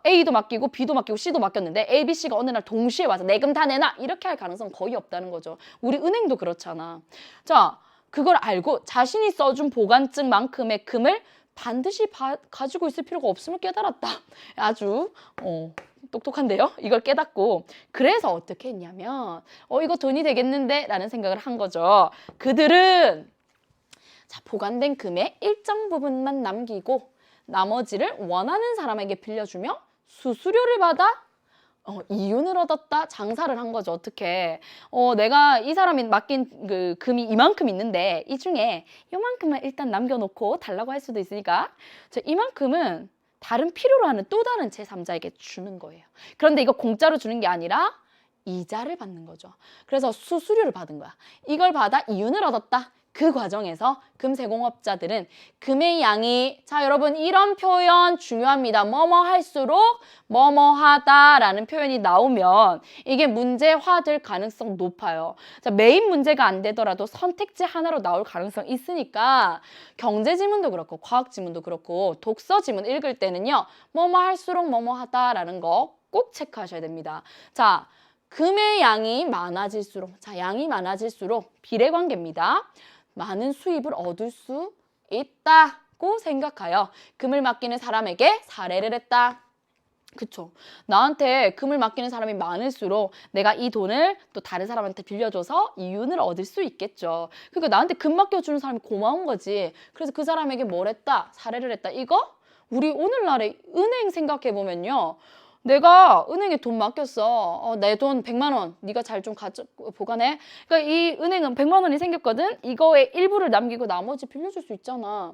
A도 맡기고 B도 맡기고 C도 맡겼는데 A, B, C가 어느 날 동시에 와서 내 금 다 내놔 이렇게 할 가능성 거의 없다는 거죠. 우리 은행도 그렇잖아. 자, 그걸 알고 자신이 써준 보관증만큼의 금을 반드시 가지고 있을 필요가 없음을 깨달았다. 아주 똑똑한데요? 이걸 깨닫고 그래서 어떻게 했냐면 이거 돈이 되겠는데? 라는 생각을 한 거죠. 그들은 보관된 금의 일정 부분만 남기고 나머지를 원하는 사람에게 빌려주며 수수료를 받아 이윤을 얻었다. 장사를 한 거죠. 어떻게? 내가 이 사람이 맡긴 그 금이 이만큼 있는데 이 중에 이만큼만 일단 남겨놓고 달라고 할 수도 있으니까 이만큼은 다른 필요로 하는 또 다른 제3자에게 주는 거예요. 그런데 이거 공짜로 주는 게 아니라 이자를 받는 거죠. 그래서 수수료를 받은 거야. 이걸 받아 이윤을 얻었다. 그 과정에서 금세공업자들은 금의 양이, 자 여러분 이런 표현 중요합니다. 뭐뭐 할수록 뭐뭐 하다라는 표현이 나오면 이게 문제화될 가능성 높아요. 자, 메인 문제가 안 되더라도 선택지 하나로 나올 가능성 있으니까 경제 지문도 그렇고 과학 지문도 그렇고 독서 지문 읽을 때는요. 뭐뭐 할수록 뭐뭐 하다라는 거 꼭 체크하셔야 됩니다. 자, 금의 양이 많아질수록, 자 양이 많아질수록 비례관계입니다. 많은 수입을 얻을 수 있다고 생각하여 금을 맡기는 사람에게 사례를 했다. 그쵸. 나한테 금을 맡기는 사람이 많을수록 내가 이 돈을 또 다른 사람한테 빌려줘서 이윤을 얻을 수 있겠죠. 그러니까 나한테 금 맡겨주는 사람이 고마운 거지. 그래서 그 사람에게 뭘 했다? 사례를 했다. 이거 우리 오늘날의 은행 생각해보면요. 내가 은행에 돈 맡겼어. 내 돈 100만 원. 네가 잘 좀 보관해. 그러니까 이 은행은 100만 원이 생겼거든. 이거의 일부를 남기고 나머지 빌려줄 수 있잖아.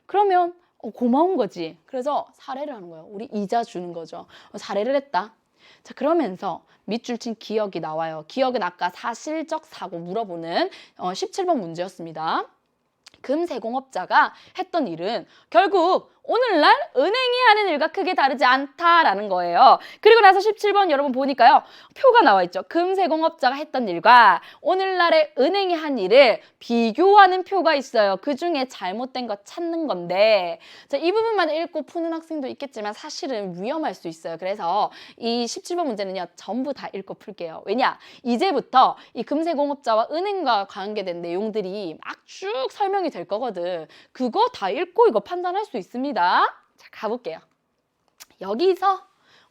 그러면 고마운 거지. 그래서 사례를 하는 거예요. 우리 이자 주는 거죠. 사례를 했다. 자, 그러면서 밑줄 친 기억이 나와요. 기억은 아까 사실적 사고 물어보는 17번 문제였습니다. 금세공업자가 했던 일은 결국 오늘날 은행이 하는 일과 크게 다르지 않다라는 거예요. 그리고 나서 17번 여러분 보니까요. 표가 나와 있죠. 금세공업자가 했던 일과 오늘날의 은행이 한 일을 비교하는 표가 있어요. 그중에 잘못된 거 찾는 건데 자, 이 부분만 읽고 푸는 학생도 있겠지만 사실은 위험할 수 있어요. 그래서 이 17번 문제는요. 전부 다 읽고 풀게요. 왜냐? 이제부터 이 금세공업자와 은행과 관계된 내용들이 막 쭉 설명이 될 거거든. 그거 다 읽고 이거 판단할 수 있습니다. 자, 가볼게요. 여기서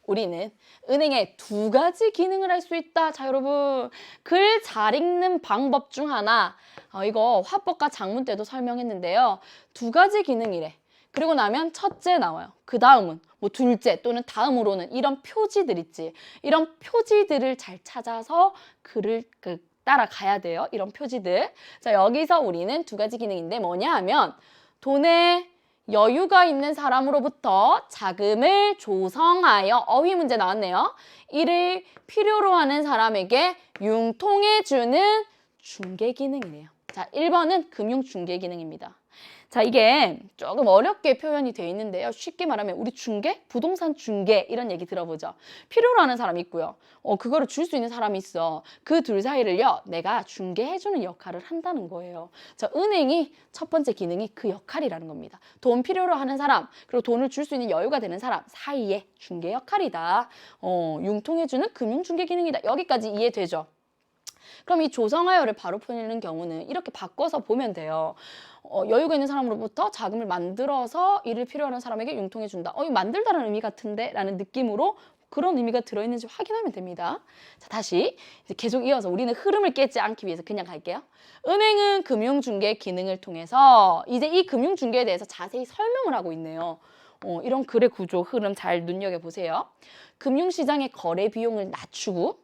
우리는 은행에 두 가지 기능을 할 수 있다. 자, 여러분 글 잘 읽는 방법 중 하나 이거 화법과 작문 때도 설명했는데요. 두 가지 기능이래. 그리고 나면 첫째 나와요. 그 다음은 뭐 둘째 또는 다음으로는 이런 표지들 있지. 이런 표지들을 잘 찾아서 글을 따라가야 돼요. 이런 표지들. 자, 여기서 우리는 두 가지 기능인데 뭐냐 하면 돈에 여유가 있는 사람으로부터 자금을 조성하여 어휘 문제 나왔네요. 이를 필요로 하는 사람에게 융통해주는 중개 기능이래요. 자, 1번은 금융 중개 기능입니다. 자, 이게 조금 어렵게 표현이 되어 있는데요. 쉽게 말하면 우리 중개, 부동산 중개 이런 얘기 들어보죠. 필요로 하는 사람이 있고요. 그거를 줄 수 있는 사람이 있어. 그 둘 사이를요. 내가 중개해주는 역할을 한다는 거예요. 자, 은행이 첫 번째 기능이 그 역할이라는 겁니다. 돈 필요로 하는 사람, 그리고 돈을 줄 수 있는 여유가 되는 사람 사이의 중개 역할이다. 융통해주는 금융 중개 기능이다. 여기까지 이해되죠? 그럼 이 조성하여를 바로 푸는 경우는 이렇게 바꿔서 보면 돼요. 여유가 있는 사람으로부터 자금을 만들어서 이를 필요하는 사람에게 융통해 준다. 이거 만들다라는 의미 같은데? 라는 느낌으로 그런 의미가 들어있는지 확인하면 됩니다. 자, 다시 이제 계속 이어서 우리는 흐름을 깨지 않기 위해서 그냥 갈게요. 은행은 금융중개 기능을 통해서 이제 이 금융중개에 대해서 자세히 설명을 하고 있네요. 이런 글의 구조, 흐름 잘 눈여겨보세요. 금융시장의 거래 비용을 낮추고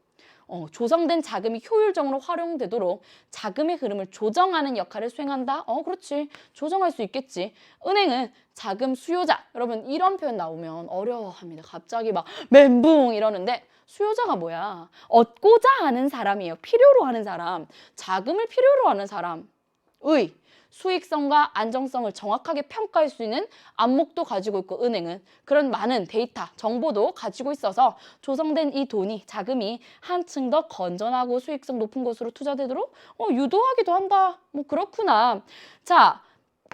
조성된 자금이 효율적으로 활용되도록 자금의 흐름을 조정하는 역할을 수행한다? 그렇지. 조정할 수 있겠지. 은행은 자금 수요자. 여러분 이런 표현 나오면 어려워합니다. 갑자기 막 멘붕 이러는데 수요자가 뭐야? 얻고자 하는 사람이에요. 필요로 하는 사람. 자금을 필요로 하는 사람의 수익성과 안정성을 정확하게 평가할 수 있는 안목도 가지고 있고 은행은 그런 많은 데이터, 정보도 가지고 있어서 조성된 이 돈이, 자금이 한층 더 건전하고 수익성 높은 곳으로 투자되도록 유도하기도 한다. 뭐 그렇구나. 자,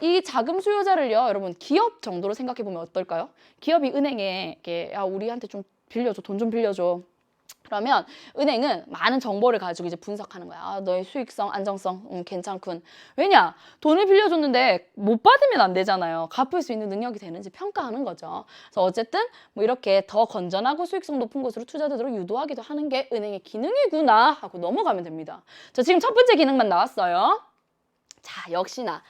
이 자금 수요자를요, 여러분 기업 정도로 생각해 보면 어떨까요? 기업이 은행에 야, 우리한테 좀 빌려줘, 돈 좀 빌려줘. 그러면 은행은 많은 정보를 가지고 이제 분석하는 거야. 너의 수익성, 안정성, 괜찮군. 왜냐? 돈을 빌려줬는데 못 받으면 안 되잖아요. 갚을 수 있는 능력이 되는지 평가하는 거죠. 그래서 어쨌든 뭐 이렇게 더 건전하고 수익성 높은 곳으로 투자되도록 유도하기도 하는 게 은행의 기능이구나 하고 넘어가면 됩니다. 자, 지금 첫 번째 기능만 나왔어요. 자, 역시나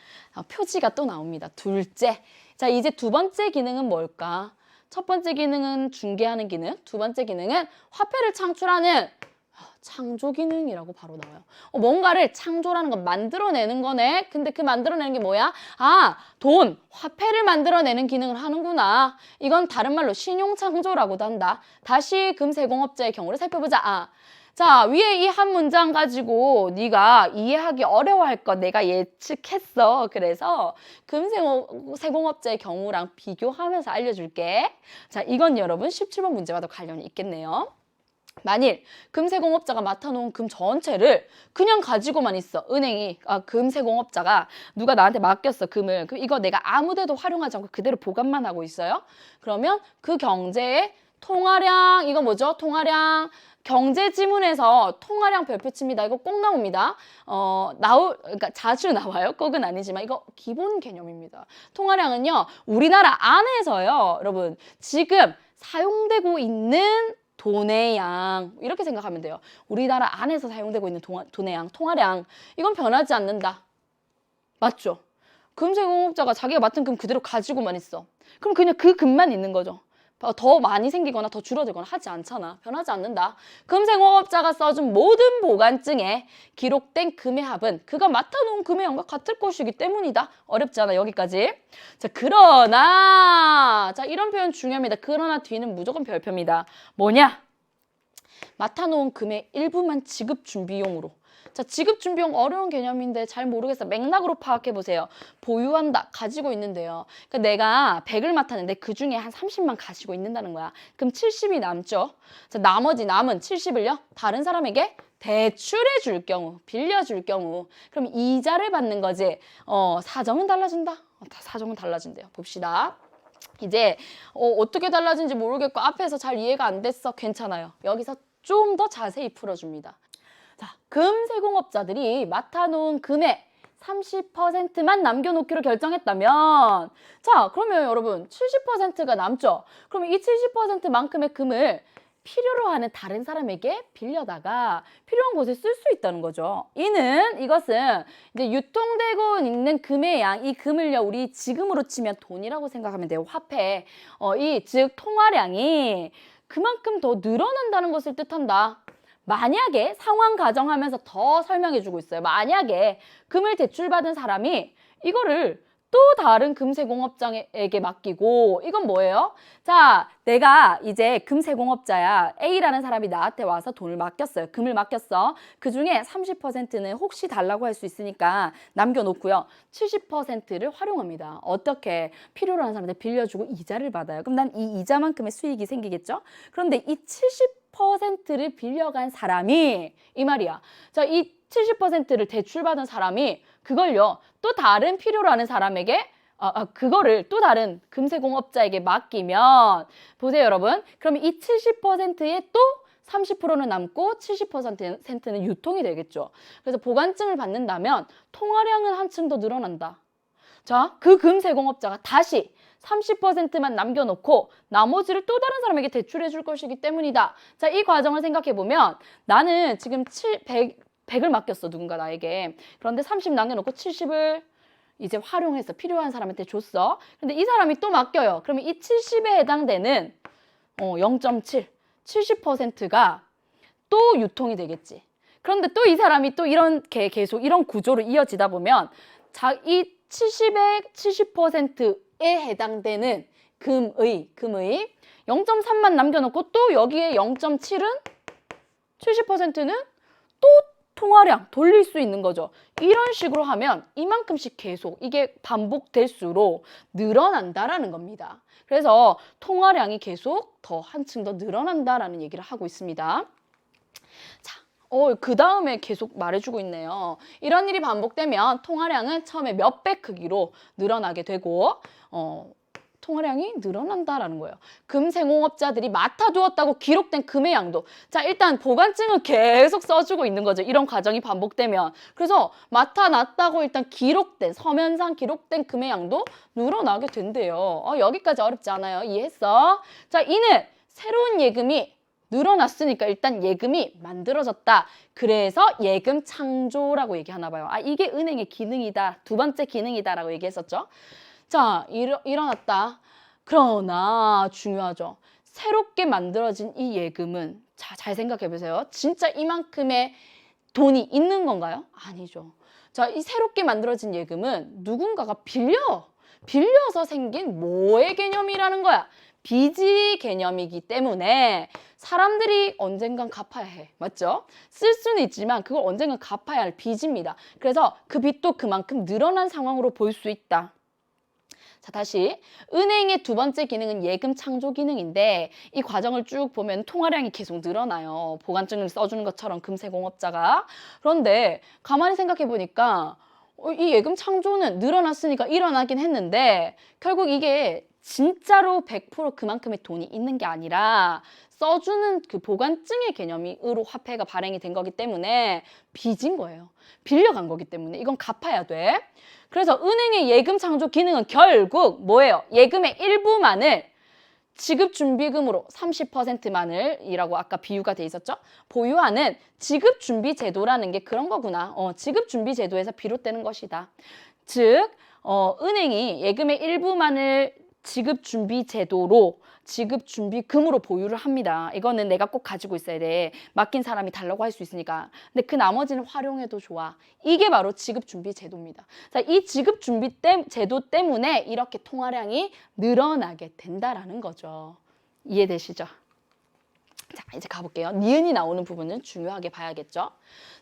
표지가 또 나옵니다. 둘째. 자, 이제 두 번째 기능은 뭘까? 첫 번째 기능은 중개하는 기능, 두 번째 기능은 화폐를 창출하는 창조 기능이라고 바로 나와요. 뭔가를 창조라는 건 만들어내는 거네. 근데 그 만들어내는 게 뭐야? 돈, 화폐를 만들어내는 기능을 하는구나. 이건 다른 말로 신용창조라고도 한다. 다시 금세공업자의 경우를 살펴보자. 자, 위에 이 한 문장 가지고 네가 이해하기 어려워할 거 내가 예측했어. 그래서 금세공업자의 경우랑 비교하면서 알려줄게. 자, 이건 여러분 17번 문제와도 관련이 있겠네요. 만일 금세공업자가 맡아놓은 금 전체를 그냥 가지고만 있어. 은행이, 금세공업자가 누가 나한테 맡겼어, 금을. 이거 내가 아무데도 활용하지 않고 그대로 보관만 하고 있어요. 그러면 그 경제의 통화량, 이거 뭐죠? 통화량. 경제지문에서 통화량 별표칩니다. 이거 꼭 나옵니다. 그러니까 자주 나와요. 꼭은 아니지만 이거 기본 개념입니다. 통화량은요, 우리나라 안에서요, 여러분, 지금 사용되고 있는 돈의 양, 이렇게 생각하면 돼요. 우리나라 안에서 사용되고 있는 돈의 양, 통화량, 이건 변하지 않는다. 맞죠? 금세공업자가 자기가 맡은 금 그대로 가지고만 있어. 그럼 그냥 그 금만 있는 거죠. 더 많이 생기거나 더 줄어들거나 하지 않잖아. 변하지 않는다. 금세공업자가 써준 모든 보관증에 기록된 금의 합은 그가 맡아놓은 금의 양과 같을 것이기 때문이다. 어렵지 않아, 여기까지. 자, 그러나, 자, 이런 표현 중요합니다. 그러나 뒤는 무조건 별표입니다. 뭐냐? 맡아놓은 금의 일부만 지급 준비용으로. 자, 지급 준비용 어려운 개념인데 잘 모르겠어. 맥락으로 파악해 보세요. 보유한다, 가지고 있는데요. 그러니까 내가 100을 맡았는데 그 중에 한 30만 가지고 있는다는 거야. 그럼 70이 남죠. 자, 나머지 남은 70을요. 다른 사람에게 대출해 줄 경우, 빌려줄 경우, 그럼 이자를 받는 거지. 사정은 달라진다. 사정은 달라진대요. 봅시다. 이제 어떻게 달라진지 모르겠고 앞에서 잘 이해가 안 됐어. 괜찮아요. 여기서 좀 더 자세히 풀어줍니다. 자, 금세공업자들이 맡아놓은 금의 30%만 남겨놓기로 결정했다면, 자, 그러면 여러분 70%가 남죠? 그러면 이 70%만큼의 금을 필요로 하는 다른 사람에게 빌려다가 필요한 곳에 쓸 수 있다는 거죠. 이것은 이제 유통되고 있는 금의 양, 이 금을요, 우리 지금으로 치면 돈이라고 생각하면 돼요. 화폐. 즉 통화량이 그만큼 더 늘어난다는 것을 뜻한다. 만약에 상황 가정하면서 더 설명해주고 있어요. 만약에 금을 대출받은 사람이 이거를 또 다른 금세공업자에게 맡기고, 이건 뭐예요? 자, 내가 이제 금세공업자야. A라는 사람이 나한테 와서 돈을 맡겼어요. 금을 맡겼어. 그 중에 30%는 혹시 달라고 할 수 있으니까 남겨놓고요. 70%를 활용합니다. 어떻게? 필요로 하는 사람한테 빌려주고 이자를 받아요. 그럼 난 이 이자만큼의 수익이 생기겠죠? 그런데 이 70%를 빌려간 사람이, 이 말이야. 자, 이 70%를 대출받은 사람이 그걸요, 또 다른 필요로 하는 사람에게 그거를 또 다른 금세공업자에게 맡기면, 보세요 여러분. 그럼 이 70%에 또 30%는 남고 70%는 유통이 되겠죠. 그래서 보관증을 받는다면 통화량은 한층 더 늘어난다. 자, 그 금세공업자가 다시 30%만 남겨놓고 나머지를 또 다른 사람에게 대출해 줄 것이기 때문이다. 자, 이 과정을 생각해 보면 나는 지금 100을 맡겼어, 누군가 나에게. 그런데 30 남겨놓고 70을 이제 활용해서 필요한 사람한테 줬어. 근데 이 사람이 또 맡겨요. 그러면 이 70에 해당되는 0.7, 70%가 또 유통이 되겠지. 그런데 또 이 사람이 또 이렇게 계속 이런 구조로 이어지다 보면 이 70의 70%에 해당되는 금의 0.3만 남겨놓고 또 여기에 0.7은 70%는 또 통화량 돌릴 수 있는 거죠. 이런 식으로 하면 이만큼씩 계속 이게 반복될수록 늘어난다라는 겁니다. 그래서 통화량이 계속 더 한층 더 늘어난다라는 얘기를 하고 있습니다. 자, 그 다음에 계속 말해주고 있네요. 이런 일이 반복되면 통화량은 처음에 몇 배 크기로 늘어나게 되고 통화량이 늘어난다라는 거예요. 금세공업자들이 맡아두었다고 기록된 금의 양도. 자, 일단 보관증은 계속 써주고 있는 거죠. 이런 과정이 반복되면. 그래서 맡아놨다고 일단 기록된, 서면상 기록된 금의 양도 늘어나게 된대요. 여기까지 어렵지 않아요. 이해했어? 자, 이는 새로운 예금이 늘어났으니까 일단 예금이 만들어졌다. 그래서 예금 창조라고 얘기하나 봐요. 이게 은행의 기능이다. 두 번째 기능이다라고 얘기했었죠. 자, 일어났다. 그러나 중요하죠. 새롭게 만들어진 이 예금은, 자, 잘 생각해 보세요. 진짜 이만큼의 돈이 있는 건가요? 아니죠. 자, 이 새롭게 만들어진 예금은 누군가가 빌려서 생긴 뭐의 개념이라는 거야? 빚의 개념이기 때문에 사람들이 언젠간 갚아야 해. 맞죠? 쓸 수는 있지만 그걸 언젠간 갚아야 할 빚입니다. 그래서 그 빚도 그만큼 늘어난 상황으로 볼 수 있다. 자, 다시 은행의 두 번째 기능은 예금 창조 기능인데 이 과정을 쭉 보면 통화량이 계속 늘어나요. 보관증을 써주는 것처럼 금세공업자가. 그런데 가만히 생각해 보니까 이 예금 창조는 늘어났으니까 일어나긴 했는데 결국 이게 진짜로 100% 그만큼의 돈이 있는 게 아니라 써주는 그 보관증의 개념으로 화폐가 발행이 된 거기 때문에 빚인 거예요. 빌려간 거기 때문에 이건 갚아야 돼. 그래서 은행의 예금 창조 기능은 결국 뭐예요? 예금의 일부만을 지급준비금으로 30%만을이라고 아까 비유가 돼 있었죠? 보유하는 지급준비제도라는 게 그런 거구나. 지급준비제도에서 비롯되는 것이다. 즉, 은행이 예금의 일부만을 지급준비제도로 지급준비금으로 보유를 합니다. 이거는 내가 꼭 가지고 있어야 돼. 맡긴 사람이 달라고 할 수 있으니까. 근데 그 나머지는 활용해도 좋아. 이게 바로 지급준비제도입니다. 자, 이 지급준비제도 때문에 이렇게 통화량이 늘어나게 된다라는 거죠. 이해되시죠? 자, 이제 가볼게요. 니은이 나오는 부분은 중요하게 봐야겠죠.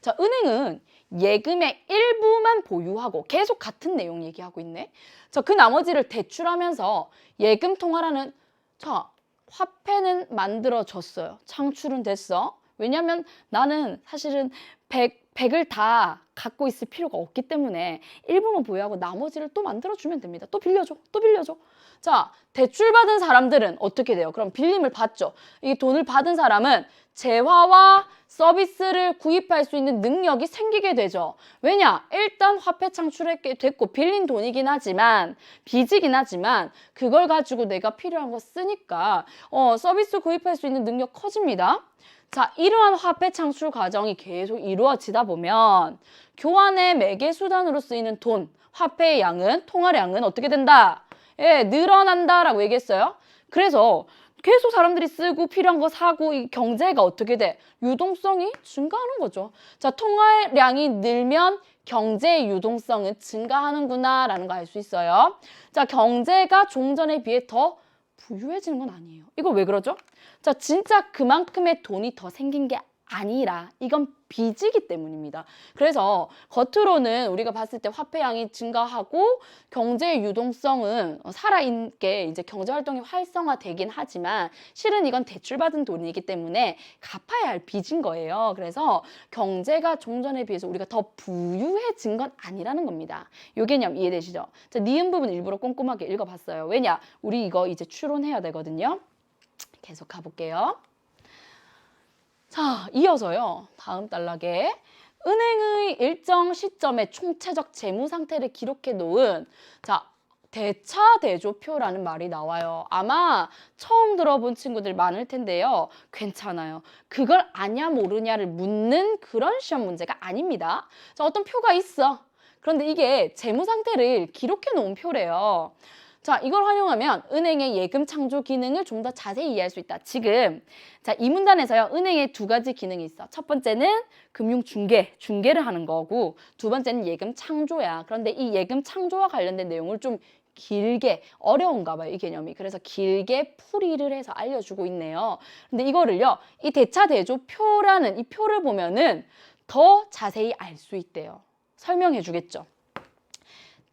자, 은행은 예금의 일부만 보유하고 계속 같은 내용 얘기하고 있네. 자, 그 나머지를 대출하면서 예금 통화라는 자, 화폐는 만들어졌어요. 창출은 됐어. 왜냐면 나는 사실은 100을 다 갖고 있을 필요가 없기 때문에 일부만 보유하고 나머지를 또 만들어주면 됩니다. 또 빌려줘. 또 빌려줘. 자, 대출받은 사람들은 어떻게 돼요? 그럼 빌림을 받죠. 이 돈을 받은 사람은 재화와 서비스를 구입할 수 있는 능력이 생기게 되죠. 왜냐? 일단 화폐 창출했게 됐고 빌린 돈이긴 하지만 빚이긴 하지만 그걸 가지고 내가 필요한 거 쓰니까 서비스 구입할 수 있는 능력 커집니다. 자, 이러한 화폐 창출 과정이 계속 이루어지다 보면 교환의 매개 수단으로 쓰이는 돈, 화폐의 양은, 통화량은 어떻게 된다? 예, 늘어난다라고 얘기했어요. 그래서 계속 사람들이 쓰고 필요한 거 사고 이 경제가 어떻게 돼? 유동성이 증가하는 거죠. 자, 통화량이 늘면 경제의 유동성은 증가하는구나 라는 거 알 수 있어요. 자, 경제가 종전에 비해 더 부유해지는 건 아니에요. 이거 왜 그러죠? 자, 진짜 그만큼의 돈이 더 생긴 게 아니라 이건 빚이기 때문입니다. 그래서 겉으로는 우리가 봤을 때 화폐량이 증가하고 경제의 유동성은 살아있게 이제 경제활동이 활성화되긴 하지만 실은 이건 대출받은 돈이기 때문에 갚아야 할 빚인 거예요. 그래서 경제가 종전에 비해서 우리가 더 부유해진 건 아니라는 겁니다. 이 개념 이해되시죠? 자, 니은 부분 일부러 꼼꼼하게 읽어봤어요. 왜냐? 우리 이거 이제 추론해야 되거든요. 계속 가볼게요. 자, 이어서요. 다음 단락에 은행의 일정 시점의 총체적 재무 상태를 기록해 놓은 자, 대차대조표라는 말이 나와요. 아마 처음 들어본 친구들 많을 텐데요. 괜찮아요. 그걸 아냐 모르냐를 묻는 그런 시험 문제가 아닙니다. 자, 어떤 표가 있어. 그런데 이게 재무 상태를 기록해 놓은 표래요. 자, 이걸 활용하면 은행의 예금 창조 기능을 좀 더 자세히 이해할 수 있다. 지금 자, 이 문단에서요. 은행에 두 가지 기능이 있어. 첫 번째는 금융 중개를 하는 거고 두 번째는 예금 창조야. 그런데 이 예금 창조와 관련된 내용을 좀 길게 어려운가 봐요. 이 개념이. 그래서 길게 풀이를 해서 알려주고 있네요. 근데 이거를요. 이 대차대조표라는 이 표를 보면은 더 자세히 알 수 있대요. 설명해 주겠죠.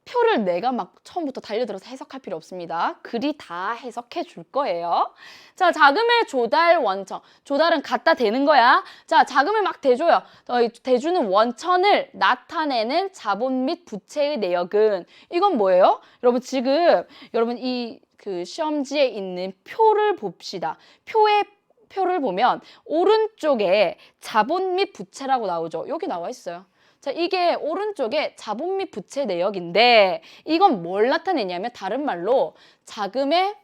표를 내가 막 처음부터 달려들어서 해석할 필요 없습니다. 글이 다 해석해 줄 거예요. 자, 자금의 조달 원천. 조달은 갖다 대는 거야. 자, 자금을 막 대줘요. 대주는 원천을 나타내는 자본 및 부채의 내역은 이건 뭐예요? 여러분 지금 여러분 이 그 시험지에 있는 표를 봅시다. 표를 보면 오른쪽에 자본 및 부채라고 나오죠. 여기 나와 있어요. 자, 이게 오른쪽에 자본 및 부채 내역인데 이건 뭘 나타내냐면 다른 말로 자금의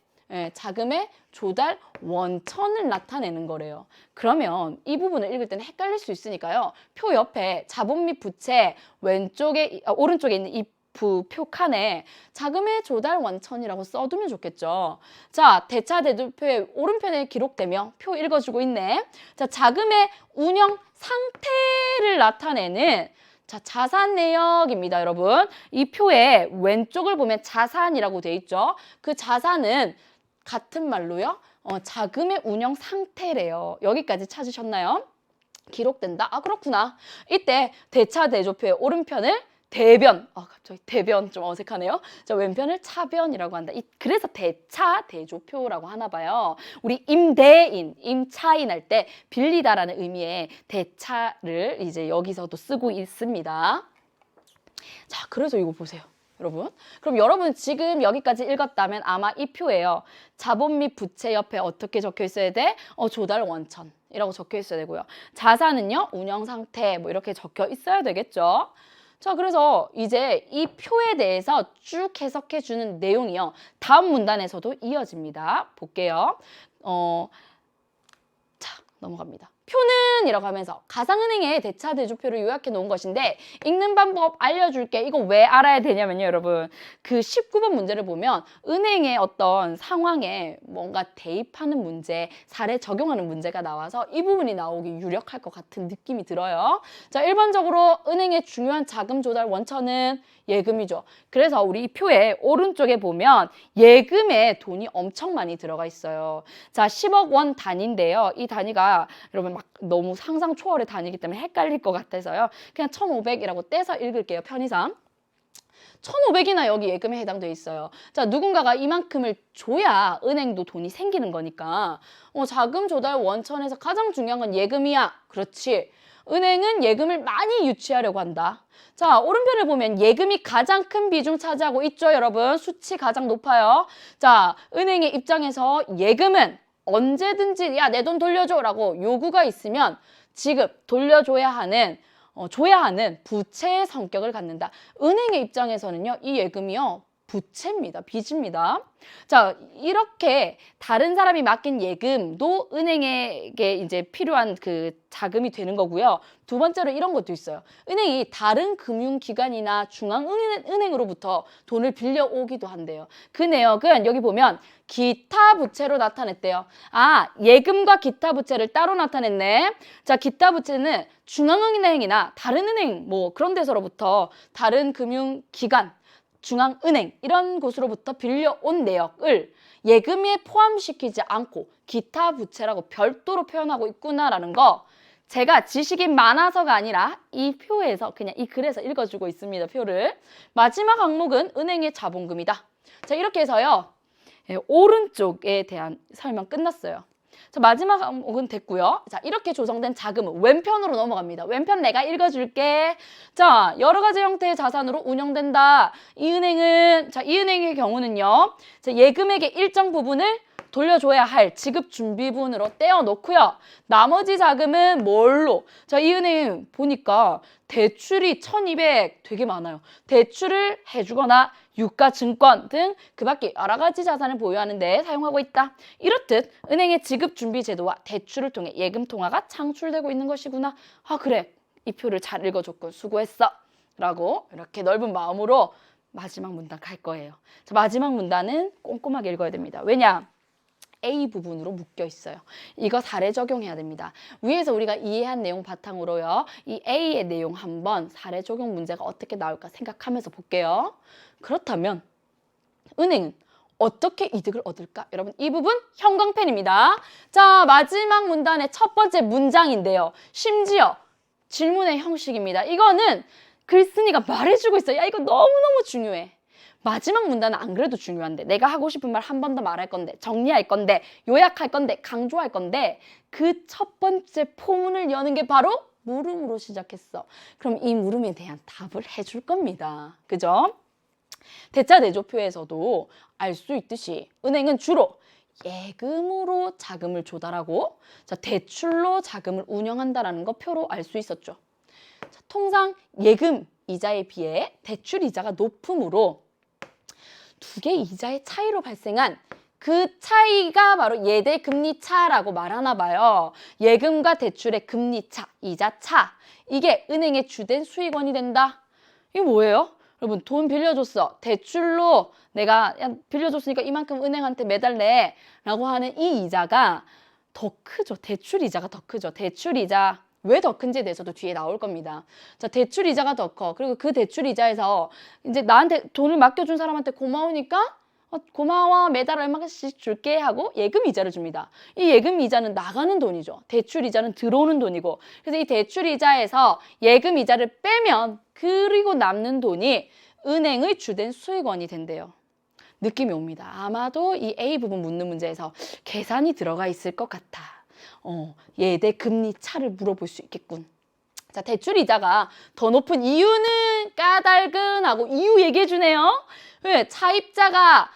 조달 원천을 나타내는 거래요. 그러면 이 부분을 읽을 때는 헷갈릴 수 있으니까요. 표 옆에 자본 및 부채 오른쪽에 있는 이 표 칸에 자금의 조달 원천이라고 써두면 좋겠죠. 자, 대차대조표의 오른편에 기록되며 표 읽어주고 있네. 자, 자금의 운영 상태를 나타내는 자, 자산 내역입니다, 여러분. 이 표의 왼쪽을 보면 자산이라고 돼 있죠. 그 자산은 같은 말로요. 자금의 운영 상태래요. 여기까지 찾으셨나요? 기록된다? 아, 그렇구나. 이때 대차 대조표의 오른편을 대변, 갑자기 대변 좀 어색하네요. 자, 왼편을 차변이라고 한다. 그래서 대차 대조표라고 하나 봐요. 우리 임대인, 임차인 할 때 빌리다라는 의미의 대차를 이제 여기서도 쓰고 있습니다. 자, 그래서 이거 보세요. 여러분. 그럼 여러분 지금 여기까지 읽었다면 아마 이 표예요. 자본 및 부채 옆에 어떻게 적혀 있어야 돼? 조달 원천이라고 적혀 있어야 되고요. 자산은요, 운영 상태 뭐 이렇게 적혀 있어야 되겠죠. 자, 그래서 이제 이 표에 대해서 쭉 해석해 주는 내용이요. 다음 문단에서도 이어집니다. 볼게요. 자, 넘어갑니다. 표는 이라고 하면서 가상은행의 대차 대조표를 요약해 놓은 것인데 읽는 방법 알려줄게. 이거 왜 알아야 되냐면요, 여러분. 그 19번 문제를 보면 은행의 어떤 상황에 뭔가 대입하는 문제, 사례 적용하는 문제가 나와서 이 부분이 나오기 유력할 것 같은 느낌이 들어요. 자, 일반적으로 은행의 중요한 자금 조달 원천은 예금이죠. 그래서 우리 이 표의 오른쪽에 보면 예금에 돈이 엄청 많이 들어가 있어요. 자, 10억 원 단위인데요. 이 단위가 여러분 막 너무 상상 초월의 단위이기 때문에 헷갈릴 것 같아서요. 그냥 1,500이라고 떼서 읽을게요. 편의상. 1,500이나 여기 예금에 해당돼 있어요. 자, 누군가가 이만큼을 줘야 은행도 돈이 생기는 거니까 자금 조달 원천에서 가장 중요한 건 예금이야. 그렇지. 은행은 예금을 많이 유치하려고 한다. 자, 오른편을 보면 예금이 가장 큰 비중 차지하고 있죠, 여러분. 수치 가장 높아요. 자, 은행의 입장에서 예금은 언제든지 야, 내 돈 돌려줘 라고 요구가 있으면 지급, 돌려줘야 하는 줘야 하는 부채의 성격을 갖는다. 은행의 입장에서는요, 이 예금이요, 부채입니다. 빚입니다. 자, 이렇게 다른 사람이 맡긴 예금도 은행에게 이제 필요한 그 자금이 되는 거고요. 두 번째로 이런 것도 있어요. 은행이 다른 금융기관이나 중앙은행으로부터 돈을 빌려오기도 한대요. 그 내역은 여기 보면 기타 부채로 나타냈대요. 아, 예금과 기타 부채를 따로 나타냈네. 자, 기타 부채는 중앙은행이나 다른 은행 뭐 그런 데서로부터 다른 금융기관 중앙은행 이런 곳으로부터 빌려온 내역을 예금에 포함시키지 않고 기타 부채라고 별도로 표현하고 있구나라는 거 제가 지식이 많아서가 아니라 이 표에서 그냥 이 글에서 읽어주고 있습니다. 표를. 마지막 항목은 은행의 자본금이다. 자, 이렇게 해서요. 오른쪽에 대한 설명 끝났어요. 자, 마지막 항목은 됐고요. 자, 이렇게 조성된 자금은 왼편으로 넘어갑니다. 왼편 내가 읽어줄게. 자, 여러 가지 형태의 자산으로 운영된다. 이 은행의 경우는요. 자, 예금액의 일정 부분을 돌려줘야 할 지급 준비분으로 떼어놓고요. 나머지 자금은 뭘로? 자, 이 은행 보니까 대출이 1,200 되게 많아요. 대출을 해주거나 유가증권 등 그 밖에 여러 가지 자산을 보유하는 데 사용하고 있다. 이렇듯 은행의 지급 준비 제도와 대출을 통해 예금 통화가 창출되고 있는 것이구나. 아, 그래. 이 표를 잘 읽어줬군. 수고했어. 라고 이렇게 넓은 마음으로 마지막 문단 갈 거예요. 자, 마지막 문단은 꼼꼼하게 읽어야 됩니다. 왜냐? A 부분으로 묶여 있어요. 이거 사례 적용해야 됩니다. 위에서 우리가 이해한 내용 바탕으로요. 이 A의 내용 한번 사례 적용 문제가 어떻게 나올까 생각하면서 볼게요. 그렇다면 은행은 어떻게 이득을 얻을까? 여러분, 이 부분 형광펜입니다. 자, 마지막 문단의 첫 번째 문장인데요. 심지어 질문의 형식입니다. 이거는 글쓴이가 말해주고 있어요. 야, 이거 너무너무 중요해. 마지막 문단은 안 그래도 중요한데 내가 하고 싶은 말 한 번 더 말할 건데 정리할 건데 요약할 건데 강조할 건데 그 첫 번째 포문을 여는 게 바로 물음으로 시작했어. 그럼 이 물음에 대한 답을 해줄 겁니다. 그죠? 대차 대조표에서도 알 수 있듯이 은행은 주로 예금으로 자금을 조달하고 자, 대출로 자금을 운영한다는 거 표로 알 수 있었죠. 자, 통상 예금 이자에 비해 대출 이자가 높으므로 두 개의 이자의 차이로 발생한 그 차이가 바로 예대 금리 차라고 말하나 봐요. 예금과 대출의 금리 차, 이자 차. 이게 은행의 주된 수익원이 된다. 이게 뭐예요? 여러분, 돈 빌려줬어. 대출로 내가 빌려줬으니까 이만큼 은행한테 매달래 라고 하는 이 이자가 더 크죠. 대출 이자가 더 크죠. 대출 이자 왜 더 큰지에 대해서도 뒤에 나올 겁니다. 자, 대출 이자가 더 커. 그리고 그 대출 이자에서 이제 나한테 돈을 맡겨준 사람한테 고마우니까 고마워, 매달 얼마씩 줄게 하고 예금 이자를 줍니다. 이 예금 이자는 나가는 돈이죠. 대출 이자는 들어오는 돈이고. 그래서 이 대출 이자에서 예금 이자를 빼면 그리고 남는 돈이 은행의 주된 수익원이 된대요. 느낌이 옵니다. 아마도 이 A 부분 묻는 문제에서 계산이 들어가 있을 것 같아. 예대 금리 차를 물어볼 수 있겠군. 자, 대출 이자가 더 높은 이유는 까닭은 이유 얘기해 주네요. 왜? 차입자가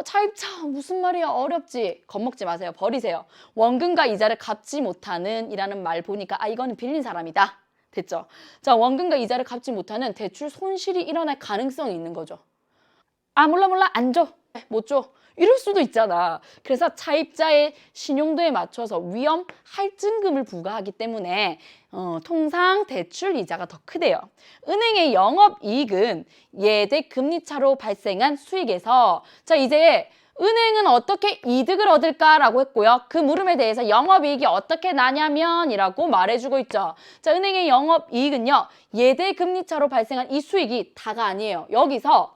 차입자 무슨 말이야, 어렵지. 겁먹지 마세요. 버리세요. 원금과 이자를 갚지 못하는 이라는 말 보니까 이거는 빌린 사람이다. 됐죠? 자, 원금과 이자를 갚지 못하는 대출 손실이 일어날 가능성이 있는 거죠. 몰라 안 줘. 못 줘. 이럴 수도 있잖아. 그래서 차입자의 신용도에 맞춰서 위험 할증금을 부과하기 때문에 통상 대출 이자가 더 크대요. 은행의 영업이익은 예대 금리차로 발생한 수익에서 자, 이제 은행은 어떻게 이득을 얻을까라고 했고요. 그 물음에 대해서 영업이익이 어떻게 나냐면 이라고 말해주고 있죠. 자, 은행의 영업이익은요, 예대 금리차로 발생한 이 수익이 다가 아니에요. 여기서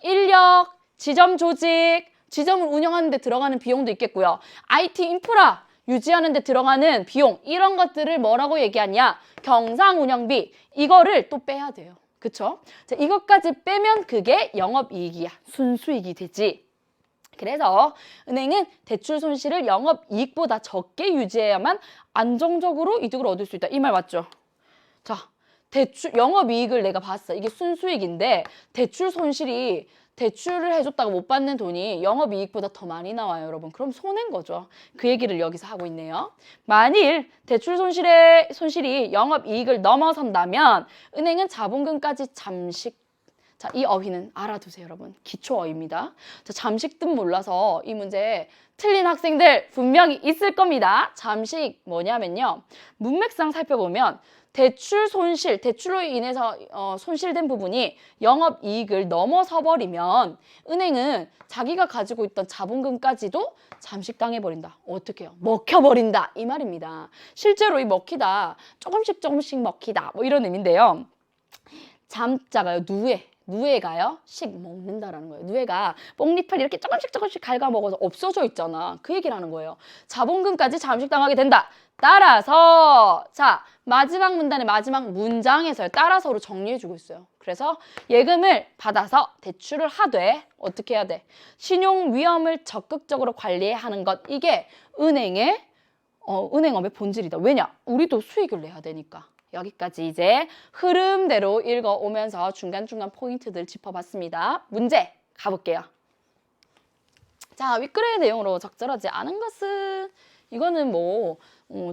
인력, 지점 조직, 지점을 운영하는 데 들어가는 비용도 있겠고요. IT 인프라 유지하는 데 들어가는 비용, 이런 것들을 뭐라고 얘기하냐? 경상 운영비. 이거를 또 빼야 돼요. 그쵸? 자, 이것까지 빼면 그게 영업이익이야. 순수익이 되지. 그래서 은행은 대출 손실을 영업이익보다 적게 유지해야만 안정적으로 이득을 얻을 수 있다. 이 말 맞죠? 자, 영업이익을 내가 봤어. 이게 순수익인데 대출 손실이 대출을 해줬다가 못 받는 돈이 영업이익보다 더 많이 나와요, 여러분. 그럼 손해인 거죠. 그 얘기를 여기서 하고 있네요. 만일 대출 손실이 영업이익을 넘어선다면 은행은 자본금까지 잠식. 자, 이 어휘는 알아두세요, 여러분. 기초어휘입니다. 자, 잠식 뜻 몰라서 이 문제 틀린 학생들 분명히 있을 겁니다. 잠식 뭐냐면요. 문맥상 살펴보면 대출로 인해서 손실된 부분이 영업이익을 넘어서 버리면 은행은 자기가 가지고 있던 자본금까지도 잠식당해버린다. 어떻게 해요? 먹혀버린다. 이 말입니다. 실제로 이 먹히다, 조금씩 먹히다, 뭐 이런 의미인데요. 잠자가요, 누에가요? 식 먹는다라는 거예요. 누에가 뽕잎을 이렇게 조금씩 갉아먹어서 없어져 있잖아. 그 얘기를 하는 거예요. 자본금까지 잠식당하게 된다. 따라서 자, 마지막 문단의 마지막 문장에서 따라서로 정리해주고 있어요. 그래서 예금을 받아서 대출을 하되 어떻게 해야 돼? 신용 위험을 적극적으로 관리해야 하는 것. 이게 은행업의 본질이다. 왜냐? 우리도 수익을 내야 되니까. 여기까지 이제 흐름대로 읽어오면서 중간중간 포인트들 짚어봤습니다. 문제 가볼게요. 자, 윗글의 내용으로 적절하지 않은 것은 이거는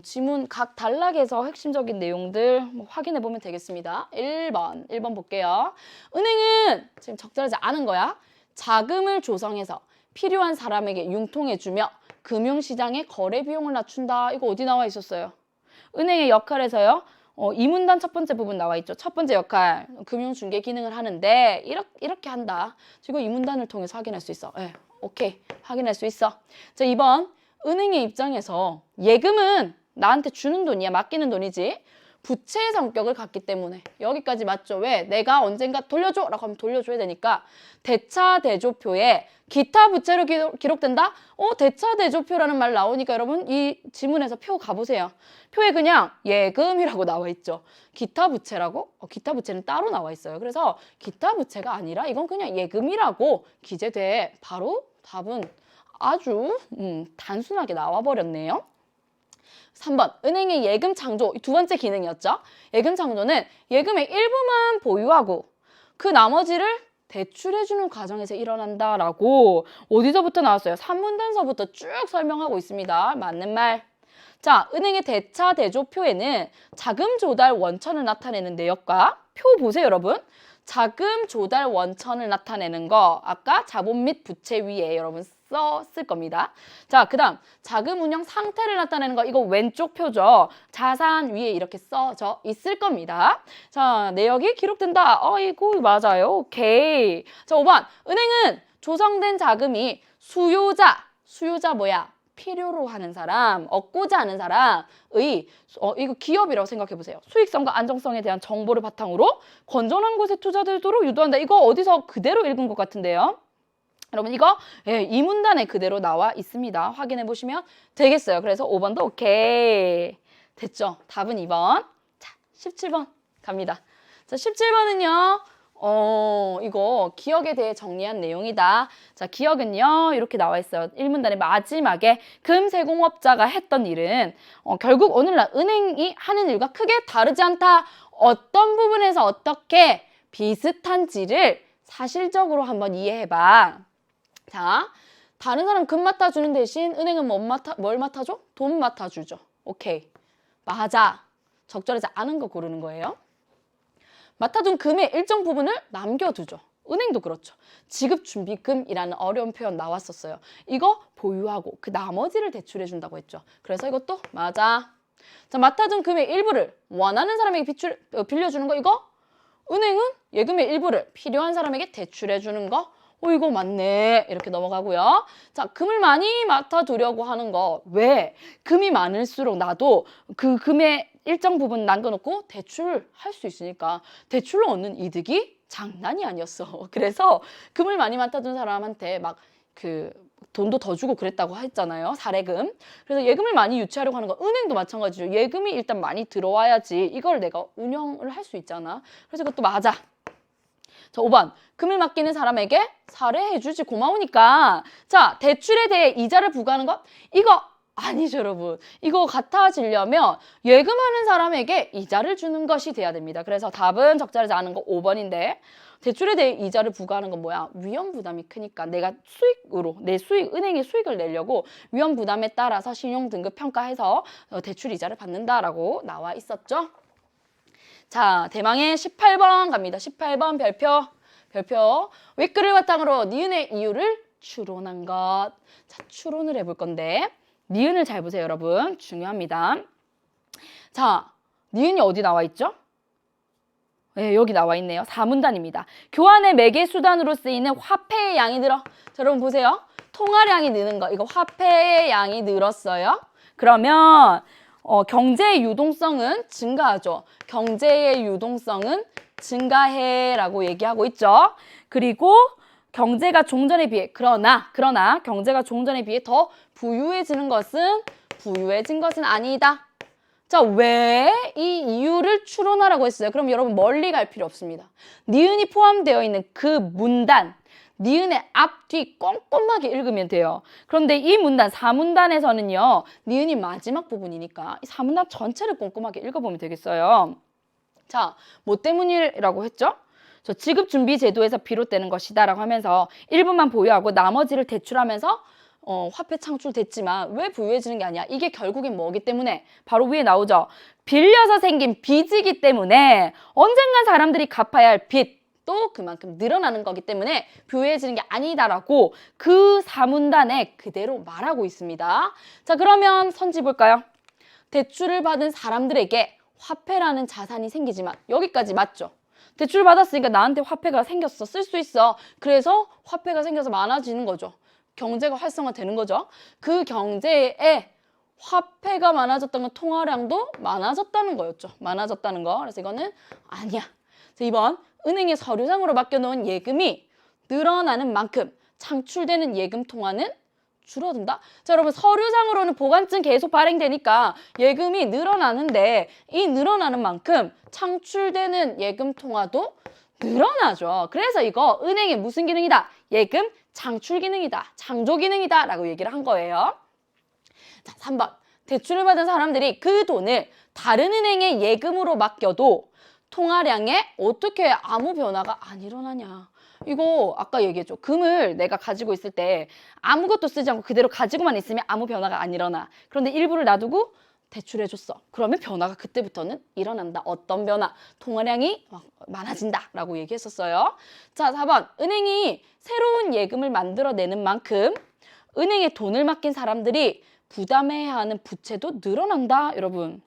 지문 각 단락에서 핵심적인 내용들 확인해보면 되겠습니다. 1번 볼게요. 은행은 지금 적절하지 않은 거야. 자금을 조성해서 필요한 사람에게 융통해주며 금융시장의 거래 비용을 낮춘다. 이거 어디 나와 있었어요? 은행의 역할에서요. 이 문단 첫 번째 부분 나와 있죠. 첫 번째 역할, 금융중개 기능을 하는데 이렇게 한다. 지금 이 문단을 통해서 확인할 수 있어. 네, 오케이, 확인할 수 있어. 자, 2번, 은행의 입장에서 예금은 나한테 주는 돈이야, 맡기는 돈이지. 부채의 성격을 갖기 때문에 여기까지 맞죠? 왜? 내가 언젠가 돌려줘! 라고 하면 돌려줘야 되니까 대차 대조표에 기타 부채로 기록된다? 대차대조표라는 말 나오니까 여러분 이 지문에서 표 가보세요. 표에 그냥 예금이라고 나와 있죠. 기타 부채라고? 기타 부채는 따로 나와 있어요. 그래서 기타 부채가 아니라 이건 그냥 예금이라고 기재돼. 바로 답은 아주 단순하게 나와버렸네요. 3번, 은행의 예금 창조, 두 번째 기능이었죠. 예금 창조는 예금의 일부만 보유하고 그 나머지를 대출해주는 과정에서 일어난다라고 어디서부터 나왔어요? 3문단서부터 쭉 설명하고 있습니다. 맞는 말. 자, 은행의 대차 대조표에는 자금 조달 원천을 나타내는 내역과 표 보세요, 여러분. 자금 조달 원천을 나타내는 거 아까 자본 및 부채 위에 여러분 썼을 겁니다. 자, 그 다음 자금 운영 상태를 나타내는 거 이거 왼쪽 표죠. 자산 위에 이렇게 써져 있을 겁니다. 자, 내역이 기록된다. 이거 맞아요. 오케이. 자, 5번 은행은 조성된 자금이 수요자 뭐야? 필요로 하는 사람, 얻고자 하는 사람의 이거 기업이라고 생각해 보세요. 수익성과 안정성에 대한 정보를 바탕으로 건전한 곳에 투자되도록 유도한다. 이거 어디서 그대로 읽은 것 같은데요. 여러분 이거 예, 이 문단에 그대로 나와 있습니다. 확인해 보시면 되겠어요. 그래서 5번도 오케이. 됐죠? 답은 2번. 자, 17번 갑니다. 자, 17번은요. 이거 기억에 대해 정리한 내용이다. 자, 기억은요. 이렇게 나와 있어요. 1문단의 마지막에 금세공업자가 했던 일은 결국 오늘날 은행이 하는 일과 크게 다르지 않다. 어떤 부분에서 어떻게 비슷한지를 사실적으로 한번 이해해봐. 자, 다른 사람 금 맡아주는 대신 은행은 뭘 맡아줘? 돈 맡아주죠. 오케이. 맞아. 적절하지 않은 거 고르는 거예요. 맡아둔 금의 일정 부분을 남겨두죠. 은행도 그렇죠. 지급준비금이라는 어려운 표현 나왔었어요. 이거 보유하고 그 나머지를 대출해준다고 했죠. 그래서 이것도 맞아. 자, 맡아둔 금의 일부를 원하는 사람에게 빌려주는 거 이거? 은행은 예금의 일부를 필요한 사람에게 대출해주는 거? 이거 맞네. 이렇게 넘어가고요. 자, 금을 많이 맡아두려고 하는 거. 왜? 금이 많을수록 나도 그 금의 일정 부분 남겨놓고 대출할 수 있으니까 대출로 얻는 이득이 장난이 아니었어. 그래서 금을 많이 맡아둔 사람한테 막 돈도 더 주고 그랬다고 했잖아요. 사례금. 그래서 예금을 많이 유치하려고 하는 거 은행도 마찬가지죠. 예금이 일단 많이 들어와야지 이걸 내가 운영을 할 수 있잖아. 그래서 이것도 맞아. 자, 5번. 금을 맡기는 사람에게 사례해주지 고마우니까. 자, 대출에 대해 이자를 부과하는 것? 이거 아니죠, 여러분. 이거 같아지려면 예금하는 사람에게 이자를 주는 것이 돼야 됩니다. 그래서 답은 적절하지 않은 거 5번인데 대출에 대해 이자를 부과하는 건 뭐야? 위험 부담이 크니까 내가 은행에 수익을 내려고 위험 부담에 따라서 신용 등급 평가해서 대출 이자를 받는다라고 나와 있었죠. 자, 대망의 18번 갑니다. 18번 별표. 윗글을 바탕으로 니은의 이유를 추론한 것. 자, 추론을 해볼 건데 니은을 잘 보세요, 여러분. 중요합니다. 자, 니은이 어디 나와 있죠? 네, 여기 나와 있네요. 4문단입니다. 교환의 매개 수단으로 쓰이는 화폐의 양이 늘어. 자, 여러분 보세요. 통화량이 느는 거. 이거 화폐의 양이 늘었어요. 그러면 경제의 유동성은 증가하죠. 경제의 유동성은 증가해라고 얘기하고 있죠. 그리고 경제가 종전에 비해 그러나 경제가 종전에 비해 더 부유해진 것은 아니다. 자, 왜 이 이유를 추론하라고 했어요? 그럼 여러분 멀리 갈 필요 없습니다. 니은이 포함되어 있는 그 문단, 니은의 앞, 뒤 꼼꼼하게 읽으면 돼요. 그런데 이 문단, 4문단에서는요. 니은이 마지막 부분이니까 이 4문단 전체를 꼼꼼하게 읽어보면 되겠어요. 자, 뭐 때문이라고 했죠? 저 지급준비제도에서 비롯되는 것이다 라고 하면서 일부만 보유하고 나머지를 대출하면서 화폐 창출됐지만 왜 부유해지는 게 아니야? 이게 결국엔 뭐기 때문에? 바로 위에 나오죠. 빌려서 생긴 빚이기 때문에 언젠간 사람들이 갚아야 할 빚도 그만큼 늘어나는 거기 때문에 부유해지는 게 아니다라고 그 4문단에 그대로 말하고 있습니다. 자, 그러면 선지 볼까요? 대출을 받은 사람들에게 화폐라는 자산이 생기지만 여기까지 맞죠? 대출 받았으니까 나한테 화폐가 생겼어. 쓸 수 있어. 그래서 화폐가 생겨서 많아지는 거죠. 경제가 활성화되는 거죠. 그 경제에 화폐가 많아졌던 건 통화량도 많아졌다는 거였죠. 많아졌다는 거. 그래서 이거는 아니야. 2번, 은행에 서류상으로 맡겨놓은 예금이 늘어나는 만큼 창출되는 예금 통화는 줄어든다? 자, 여러분 서류상으로는 보관증 계속 발행되니까 예금이 늘어나는데 이 늘어나는 만큼 창출되는 예금 통화도 늘어나죠. 그래서 이거 은행의 무슨 기능이다? 예금 창출 기능이다. 창조 기능이다. 라고 얘기를 한 거예요. 자, 3번. 대출을 받은 사람들이 그 돈을 다른 은행에 예금으로 맡겨도 통화량에 어떻게 아무 변화가 안 일어나냐. 이거 아까 얘기했죠. 금을 내가 가지고 있을 때 아무것도 쓰지 않고 그대로 가지고만 있으면 아무 변화가 안 일어나. 그런데 일부를 놔두고 대출해줬어. 그러면 변화가 그때부터는 일어난다. 어떤 변화? 통화량이 많아진다. 라고 얘기했었어요. 자, 4번. 은행이 새로운 예금을 만들어내는 만큼 은행에 돈을 맡긴 사람들이 부담해야 하는 부채도 늘어난다. 여러분,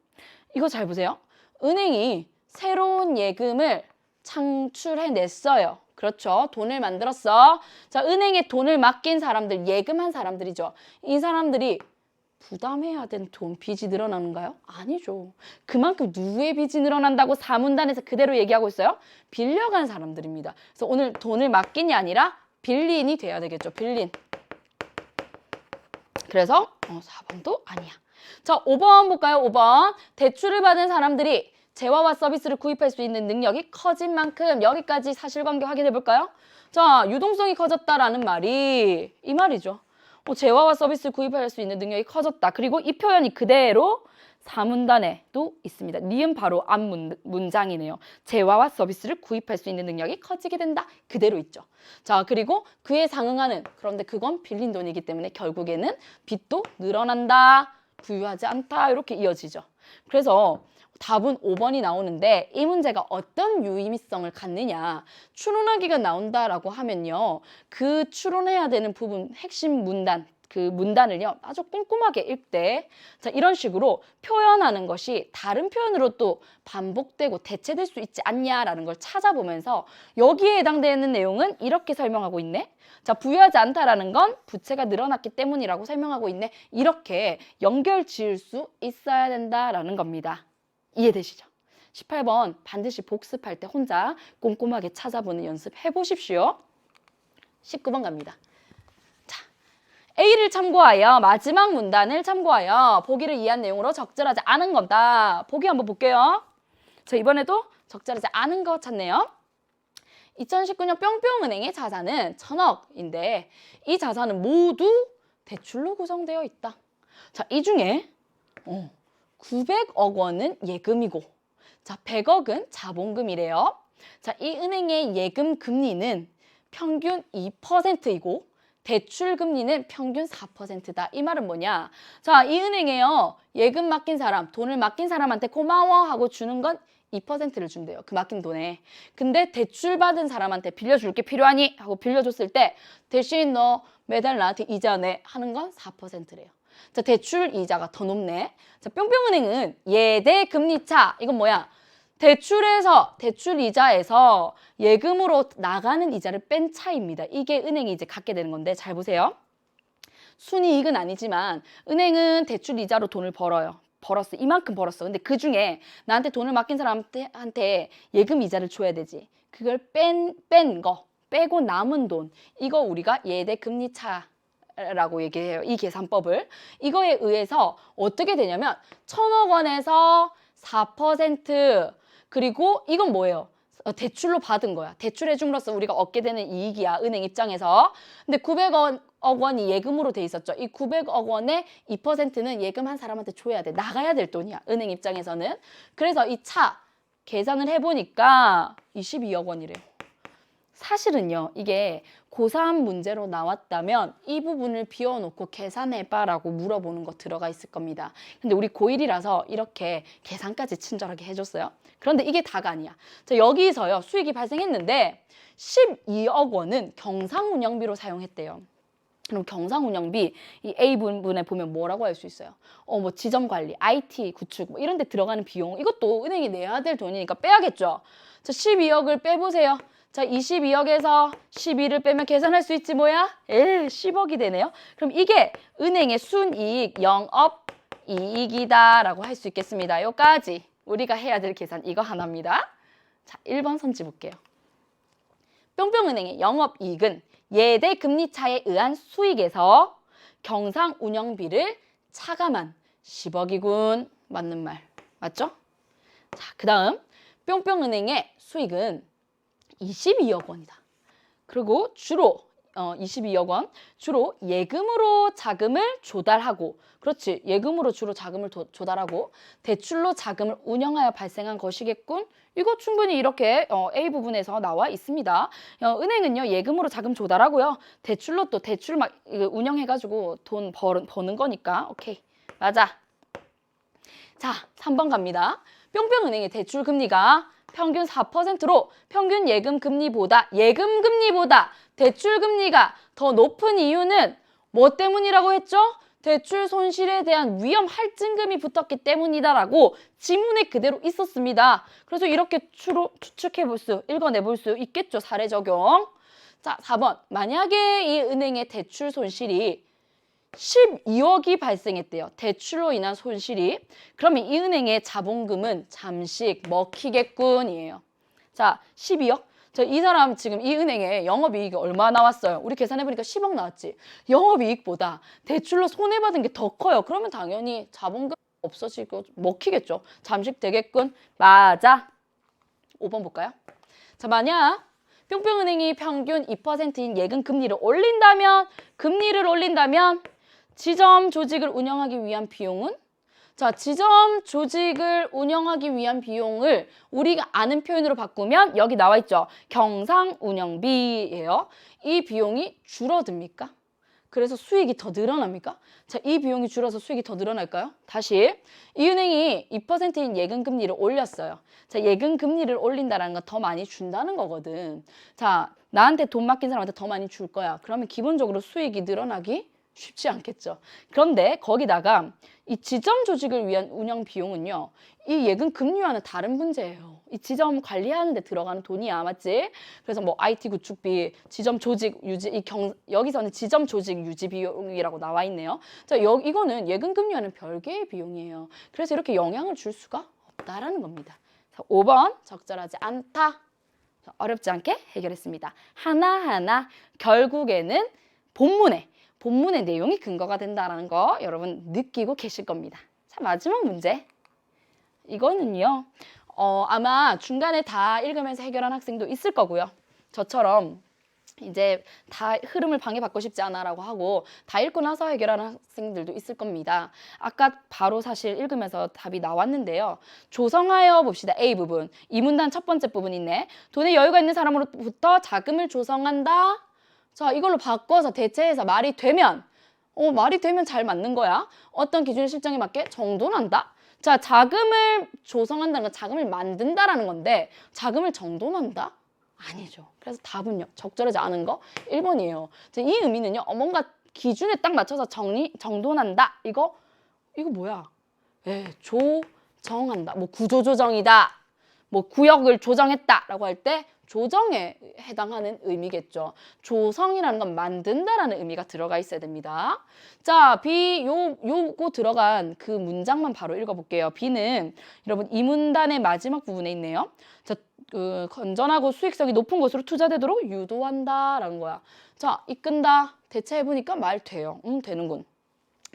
이거 잘 보세요. 은행이 새로운 예금을 창출해냈어요. 그렇죠. 돈을 만들었어. 자, 은행에 돈을 맡긴 사람들, 예금한 사람들이죠. 이 사람들이 부담해야 되는 돈, 빚이 늘어나는가요? 아니죠. 그만큼 누구의 빚이 늘어난다고 4문단에서 그대로 얘기하고 있어요? 빌려간 사람들입니다. 그래서 오늘 돈을 맡긴이 아니라 빌린이 돼야 되겠죠. 빌린. 그래서 4번도 아니야. 자, 5번 볼까요? 5번. 대출을 받은 사람들이 재화와 서비스를 구입할 수 있는 능력이 커진 만큼 여기까지 사실관계 확인해 볼까요? 자, 유동성이 커졌다라는 말이 이 말이죠. 재화와 서비스를 구입할 수 있는 능력이 커졌다. 그리고 이 표현이 그대로 사문단에도 있습니다. 니은 바로 앞 문장이네요. 재화와 서비스를 구입할 수 있는 능력이 커지게 된다. 그대로 있죠. 자, 그리고 그에 상응하는, 그런데 그건 빌린 돈이기 때문에 결국에는 빚도 늘어난다. 부유하지 않다. 이렇게 이어지죠. 그래서 답은 5번이 나오는데 이 문제가 어떤 유의미성을 갖느냐. 추론하기가 나온다라고 하면요. 그 추론해야 되는 부분, 핵심 문단, 그 문단을요 아주 꼼꼼하게 읽되 자 이런 식으로 표현하는 것이 다른 표현으로 또 반복되고 대체될 수 있지 않냐라는 걸 찾아보면서 여기에 해당되는 내용은 이렇게 설명하고 있네. 자, 부유하지 않다라는 건 부채가 늘어났기 때문이라고 설명하고 있네. 이렇게 연결 지을 수 있어야 된다라는 겁니다. 이해되시죠? 18번 반드시 복습할 때 혼자 꼼꼼하게 찾아보는 연습 해보십시오. 19번 갑니다. A를 참고하여 마지막 문단을 참고하여 보기를 이해한 내용으로 적절하지 않은 거다. 보기 한번 볼게요. 자, 이번에도 적절하지 않은 거 찾네요. 2019년 뿅뿅은행의 자산은 1000억인데 이 자산은 모두 대출로 구성되어 있다. 자, 이 중에 900억 원은 예금이고 자, 100억은 자본금이래요. 자, 이 은행의 예금 금리는 평균 2%이고 대출 금리는 평균 4%다. 이 말은 뭐냐? 자, 이 은행에요. 예금 맡긴 사람, 돈을 맡긴 사람한테 고마워 하고 주는 건 2%를 준대요. 그 맡긴 돈에. 근데 대출 받은 사람한테 빌려줄 게 필요하니? 하고 빌려줬을 때 대신 너 매달 나한테 이자 내 하는 건 4%래요. 자, 대출 이자가 더 높네. 자, 뿅뿅은행은 예대 금리차. 이건 뭐야? 대출 이자에서 예금으로 나가는 이자를 뺀 차입니다. 이게 은행이 이제 갖게 되는 건데 잘 보세요. 순이익은 아니지만 은행은 대출 이자로 돈을 벌었어. 이만큼 벌었어. 근데 그 중에 나한테 돈을 맡긴 사람한테 예금 이자를 줘야 되지. 그걸 뺀 거, 빼고 남은 돈. 이거 우리가 예대 금리차 라고 얘기해요. 이 계산법을. 이거에 의해서 어떻게 되냐면 1000억 원에서 4% 그리고 이건 뭐예요? 대출로 받은 거야. 대출해 줌으로써 우리가 얻게 되는 이익이야. 은행 입장에서. 근데 900억 원이 예금으로 돼 있었죠. 이 900억 원의 2%는 예금한 사람한테 줘야 돼. 나가야 될 돈이야. 은행 입장에서는. 그래서 이 차 계산을 해보니까 22억 원이래요. 사실은요. 이게 고3 문제로 나왔다면 이 부분을 비워놓고 계산해봐라고 물어보는 거 들어가 있을 겁니다. 근데 우리 고1이라서 이렇게 계산까지 친절하게 해줬어요. 그런데 이게 다가 아니야. 자, 여기서요. 수익이 발생했는데 12억 원은 경상운영비로 사용했대요. 그럼 경상운영비 이 A 부분에 보면 뭐라고 할 수 있어요? 뭐 지점관리, IT 구축 뭐 이런 데 들어가는 비용 이것도 은행이 내야 될 돈이니까 빼야겠죠. 자, 12억을 빼보세요. 자, 22억에서 12를 빼면 계산할 수 있지 뭐야? 10억이 되네요. 그럼 이게 은행의 순이익, 영업이익이다 라고 할 수 있겠습니다. 여기까지 우리가 해야 될 계산 이거 하나입니다. 자, 1번 선지 볼게요. 뿅뿅은행의 영업이익은 예대 금리차에 의한 수익에서 경상운영비를 차감한 10억이군. 맞는 말. 맞죠? 자, 그 다음 뿅뿅은행의 수익은 22억 원이다. 그리고 주로 22억 원 주로 예금으로 자금을 조달하고 그렇지 예금으로 주로 자금을 조달하고 대출로 자금을 운영하여 발생한 것이겠군. 이거 충분히 이렇게 A 부분에서 나와 있습니다. 은행은요 예금으로 자금 조달하고요 대출로 또 대출 막 운영해가지고 돈 버는 거니까 오케이 맞아. 자 3번 갑니다. 뿅뿅은행의 대출 금리가 평균 4%로 평균 예금 금리보다 대출 금리가 더 높은 이유는 뭐 때문이라고 했죠? 대출 손실에 대한 위험 할증금이 붙었기 때문이다라고 지문에 그대로 있었습니다. 그래서 이렇게 읽어내볼 수 있겠죠. 사례 적용. 자, 4번. 만약에 이 은행의 대출 손실이 12억이 발생했대요. 대출로 인한 손실이. 그러면 이 은행의 자본금은 잠시 먹히겠군이에요. 자, 12억. 자, 이 사람 지금 이 은행에 영업이익이 얼마 나왔어요? 우리 계산해보니까 10억 나왔지. 영업이익보다 대출로 손해받은 게 더 커요. 그러면 당연히 자본금 없어지고 먹히겠죠. 잠식 되겠군. 맞아. 5번 볼까요? 자, 만약 뿅뿅은행이 평균 2%인 예금 금리를 올린다면 지점 조직을 운영하기 위한 비용은? 자, 지점 조직을 운영하기 위한 비용을 우리가 아는 표현으로 바꾸면 여기 나와 있죠. 경상 운영비예요. 이 비용이 줄어듭니까? 그래서 수익이 더 늘어납니까? 자, 이 비용이 줄어서 수익이 더 늘어날까요? 다시, 이 은행이 2%인 예금 금리를 올렸어요. 자, 예금 금리를 올린다는 건 더 많이 준다는 거거든. 자, 나한테 돈 맡긴 사람한테 더 많이 줄 거야. 그러면 기본적으로 수익이 늘어나기 쉽지 않겠죠. 그런데 거기다가 이 지점 조직을 위한 운영 비용은요, 이 예금 금리와는 다른 문제예요. 이 지점 관리하는 데 들어가는 돈이야, 맞지? 그래서 뭐 IT 구축비, 지점 조직 유지, 여기서는 지점 조직 유지 비용이라고 나와 있네요. 자, 이거는 예금 금리와는 별개의 비용이에요. 그래서 이렇게 영향을 줄 수가 없다라는 겁니다. 자, 5번 적절하지 않다. 어렵지 않게 해결했습니다. 하나하나 결국에는 본문의 내용이 근거가 된다는 거 여러분 느끼고 계실 겁니다. 자, 마지막 문제. 이거는요. 아마 중간에 다 읽으면서 해결한 학생도 있을 거고요. 저처럼 이제 다 흐름을 방해받고 싶지 않아라고 하고 다 읽고 나서 해결하는 학생들도 있을 겁니다. 아까 바로 사실 읽으면서 답이 나왔는데요. 조성하여 봅시다. A 부분. 이 문단 첫 번째 부분 있네. 돈에 여유가 있는 사람으로부터 자금을 조성한다. 자, 이걸로 바꿔서 대체해서 말이 되면 잘 맞는 거야. 어떤 기준의 실정에 맞게 정돈한다. 자, 자금을 조성한다는 건 자금을 만든다라는 건데 자금을 정돈한다? 아니죠. 그래서 답은요. 적절하지 않은 거 1번이에요. 이 의미는요. 뭔가 기준에 딱 맞춰서 정돈한다. 이거 뭐야? 조정한다. 뭐 구조조정이다. 뭐 구역을 조정했다라고 할 때 조정에 해당하는 의미겠죠. 조성이라는 건 만든다라는 의미가 들어가 있어야 됩니다. 자, 요거 들어간 그 문장만 바로 읽어볼게요. B는 여러분 이 문단의 마지막 부분에 있네요. 자, 건전하고 수익성이 높은 곳으로 투자되도록 유도한다라는 거야. 자, 이끈다. 대체해보니까 말 돼요. 되는군.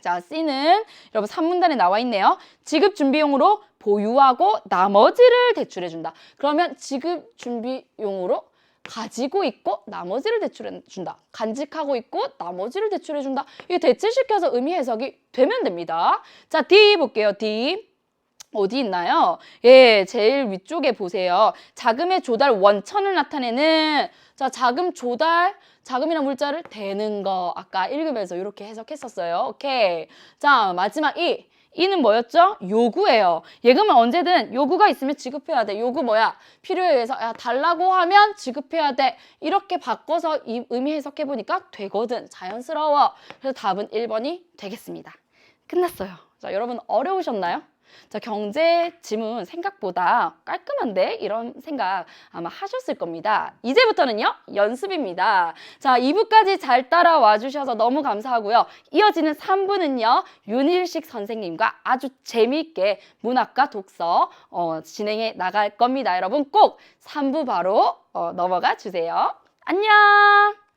자, C는 여러분 3문단에 나와 있네요. 지급 준비용으로 보유하고 나머지를 대출해준다. 그러면 지급 준비용으로 가지고 있고 나머지를 대출해준다. 간직하고 있고 나머지를 대출해준다. 이게 대체시켜서 의미 해석이 되면 됩니다. 자, D 볼게요. D. 어디 있나요? 예, 제일 위쪽에 보세요. 자금의 조달 원천을 나타내는 자, 자금 조달, 자금이란 물자를 대는 거 아까 읽으면서 이렇게 해석했었어요. 오케이. 자, 마지막 이는 뭐였죠? 요구예요. 예금은 언제든 요구가 있으면 지급해야 돼. 요구 뭐야? 필요에 의해서 달라고 하면 지급해야 돼. 이렇게 바꿔서 이 의미 해석해보니까 되거든. 자연스러워. 그래서 답은 1번이 되겠습니다. 끝났어요. 자, 여러분 어려우셨나요? 자, 경제 지문 생각보다 깔끔한데? 이런 생각 아마 하셨을 겁니다. 이제부터는요, 연습입니다. 자, 2부까지 잘 따라와 주셔서 너무 감사하고요. 이어지는 3부는요, 윤일식 선생님과 아주 재미있게 문학과 독서 진행해 나갈 겁니다. 여러분 꼭 3부 바로 넘어가 주세요. 안녕!